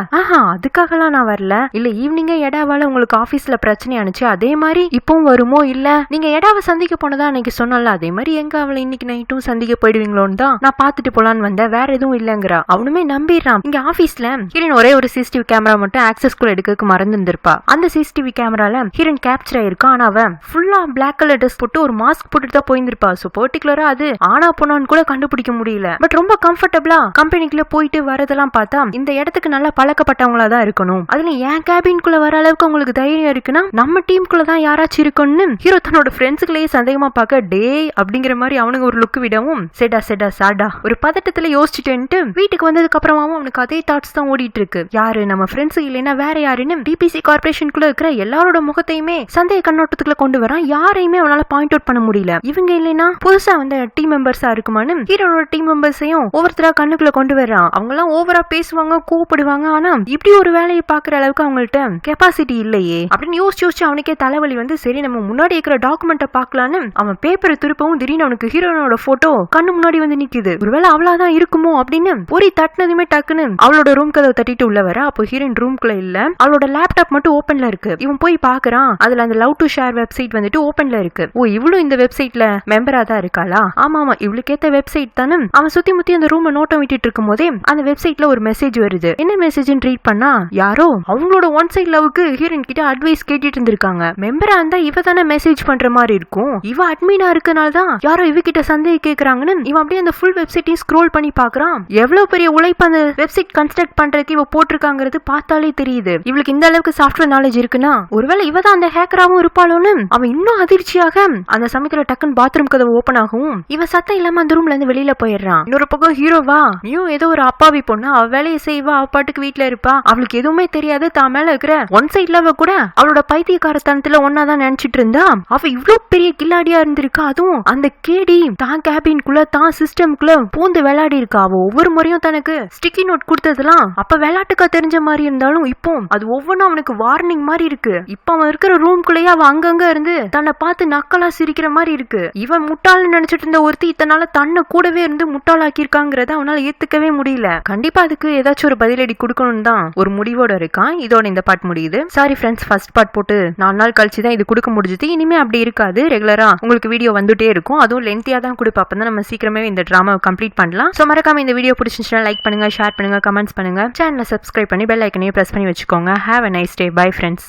அதுக்காகலாம் நான் வரல. இல்ல ஈவினிங்க எடாவால உங்களுக்கு ஆபீஸ்ல பிரச்சனை ஆனிச்சு அதே மாதிரி இப்பவும் வருமோ இல்ல நீங்க எடாவை சந்திக்க போனதா அன்னைக்கு சொன்னல அதே மாதிரி எங்க அவளை இன்னைக்கு நைட்டும் சந்திக்க போயிடுவீங்களோன்னு தான் நான் பாத்துட்டு போலான்னு வந்தேன். வேற எதுவும் இல்லங்கிறா. அவனுமே நம்பிடுறான். இங்க ஆபீஸ்ல ஹீரோயின் ஒரே ஒரு சிசிடிவி கேமரா மட்டும் ஆக்சஸ் கூட எடுக்க மறந்து இருந்திருப்பா. அந்த சிசிடிவி கேமரால ஹீரோயின் கேப்சர் ஆயிருக்கா. ஆனா அவன் ஃபுல்லா பிளாக் கலர் ட்ரெஸ் போட்டு ஒரு மாஸ்க் போட்டுட்டு தான் போயிருந்திருப்பா. சோ பர்டிகுலரா அது ஆனா போனான்னு கூட கண்டுபிடிக்க முடியல. பட் ரொம்ப கம்ஃபர்டபிளா கம்பெனிக்குள்ள போயிட்டு வரதெல்லாம் பார்த்தா இந்த இடத்துக்கு நல்லா பழக்கப்பட்டவங்களா தான் இருக்கணும். அதுல என் கேபின்குள்ள வர அளவுக்கு உங்களுக்கு தைரியம் இருக்குன்னா நம்ம டீமுக்குள்ள தான் யாராச்சும் இருக்குன்னு ஹீரோ தன்னோட ஃப்ரெண்ட்ஸுக்குள்ளேயே சந்தேகமா பார்க்க டே அப்படிங்கிற மாதிரி அவனுக்கு ஒரு லுக் விடவும் செடா சாடா ஒரு பதட்டத்துல யோசிச்சுட்டு வீட்டுக்கு வந்ததுக்கு அப்புறமாவும் அவனுக்கு அதே தாட்ஸ் தான் ஓடிட்டு இருக்கு. யாரு நம்ம ஃப்ரெண்ட்ஸ் இல்லைன்னா வேற யாருன்னு டிபிசி கார்பரேஷனுக்குள்ள இருக்கிற எல்லாரோட முகத்தையுமே சந்தேக கண்ணோட்டத்துக்குள்ள கொண்டு வரான். யாரையுமே அவனால பாயிண்ட் அவுட் பண்ண முடியல. இவங்க இல்லைன்னா புதுசா வந்த டீம் மெம்பர்ஸா இருக்குமான்னு ஹீரோட டீம் மெம்பர்ஸையும் ஒவ்வொருத்தரா கண்ணுக்குள்ள கொண்டு வர்றான். அவங்க எல்லாம் ஓவரா பேசுவாங்க கூப்பிடுவாங்க. ஆனா இப்படி ஒரு வேலையை பாக்குற அளவுக்கு அவங்கள்ட்ட கெப்பாசிட்டி இல்லையே அப்படின்னு யோசிச்சு அவனுக்கே தலைவலி வந்து சரி நம்ம முன்னாடி இருக்கிற டாக்குமெண்ட்டை பாக்கலான்னு அவன் பேப்பரை திருப்பவும் திடீர்னு அவனுக்கு ஹீரோனோட போட்டோ கண்ணு முன்னாடி வந்து நிக்குது. ஒருவேளை அவளாதான் இருக்குமோ அப்படின்னு பொறி தட்டினதுமே டக்குன்னு அவளோட ரூம் கதவை தட்டிட்டு உள்ள வர. அப்போ ஹீரோயின் ரூம்குள்ள இல்ல. அவளோட லேப்டாப் மட்டும் ஓபன்ல இருக்கு. இவன் போய் பாக்குறான், அதுல அந்த லவ் டு ஷேர் வெப்சைட் வந்துட்டு ஓபன்ல இருக்கு. ஓ, இவளும் இந்த வெப்சைட்ல மெம்பரா தான் இருக்காளா? ஆமா, இவளுக்கு ஏத்த வெப்சைட் தானே. அவன் சுத்தி முத்தி அந்த ரூம் நோட்டம் விட்டுட்டு இருக்கும் போதே அந்த வெப்சைட்ல ஒரு மெசேஜ் வருது. என்ன மெசேஜ்னு ரீட் பண்ணா, யாரோ அவங்களோட ஒன் சைட் லவ்க்கு ஹீரோயின் கிட்ட அட்வைஸ் கேட்டுட்டு இருந்திருக்காங்க. மெம்பரா இருந்தா இவ தானே மெசேஜ் பண்ற மாதிரி இருக்கும். இவ அட்மினா இருக்கனால தான் யாரோ இவ கிட்ட சந்தேகம் கேக்குறாங்கன்னு இவன் அப்படியே அந்த ஃபுல் வெப்சைட்டையும் ஸ்க்ரோல் பண்ணி பாக்குறான். எவ்வளவு பெரிய உழைப்பு அந்த வெப்சைட் கன்ஸ்ட்ரக்ட் பண்றதுக்கு இவ போட்டிருக்காங்கிறது பார்த்தாலே தெரியுது. இவளுக்கு இந்த அளவுக்கு சாஃப்ட்வேர் நாலேஜ் இருக்குன்னா ஒருவேளை இவ தான் அந்த ஹேக்கராவும் இருப்பாளோன்னு அவன் இன்னும் அதிர்ச்சியாக அந்த சமயத்துல டக்குன்னு பாத்ரூம் கதவு ஓபன் ஆகும். இவன் சத்தம் இல்லாம அந்த ரூம்ல இருந்து வெளியில போயிடுறான். இன்னொரு பக்கம் ஹீரோவா, நீயும் ஏதோ ஒரு அப்பாவி பொண்ணு, அவ வேலையை செய்வா, அவ பாட்டுக்கு வீட்டுல இருப்பா, அவளுக்கு எதுவுமே தெரியாது, தான் மேல இருக்கிற ஒன் சைட்ல கூட அவளோட பைத்தியக்காரத்தனத்துல ஒன்னாதான் நினைச்சிட்டு இருந்தா. அவ இவ்வளவு பெரிய கில்லாடியா இருந்திருக்கா. அதுவும் அந்த கேடி தான் கேபின்குள்ள தான் சிஸ்டம்குள்ள பூந்து விளையாடி இருக்கா. அவ ஒவ்வொரு முறையும் தனக்கு ஸ்டிக்கி நோட் கொடுத்ததெல்லாம் அப்ப விளையாட்டுக்கா தெரிஞ்ச மாதிரி இருந்தாலும் இப்போ அது ஒவ்வொன்றும் அவனுக்கு வார்னிங் மாதிரி இருக்கு. இப்ப அவன் இருக்கிற ரூம்குள்ளேயே அவ அங்கங்க இருந்து தன்னை பார்த்து நக்கலா சிரிக்கிற மாதிரி இருக்கு. இவன் முட்டாள்னு நினைச்சிட்டு இருந்த ஒருத்தி இத்தனால தன்னை கூடவே இருந்து முட்டாளாக்கி இருக்காங்கிறத அவனால ஏத்துக்கவே முடியல. கண்டிப்பா அதுக்கு ஏதாச்சும் ஒரு பதிலடி கொடுக்கணும் தான் ஒரு முடிவோட இருக்கான். இதோட இந்த பார்ட் முடியுது. சாரி ஃப்ரெண்ட்ஸ், ஃபர்ஸ்ட் பார்ட் போட்டு 4 நாள் கழிச்சு தான் இது கொடுக்க முடிஞ்சது. இனிமே அப்படி இருக்காது, ரெகுலரா உங்களுக்கு வீடியோ வந்துட்டே இருக்கும். அதுவும் லென்த்தியா தான் கொடுப்பேன். அப்பதான் நம்ம சீக்கிரமே இந்த டிராமாவை கம்ப்ளீட் பண்ணலாம். சோ மறக்காம இந்த வீடியோ பிடிச்சிருந்துச்சுன்னா லைக் பண்ணுங்க, ஷேர் பண்ணுங்க, கமெண்ட்ஸ் பண்ணுங்க, சேனலை சப்ஸ்கிரைப் பண்ணி பெல் ஐக்கனையும் பிரஸ் பண்ணி வச்சுக்கோங்க. Have a nice day. Bye friends.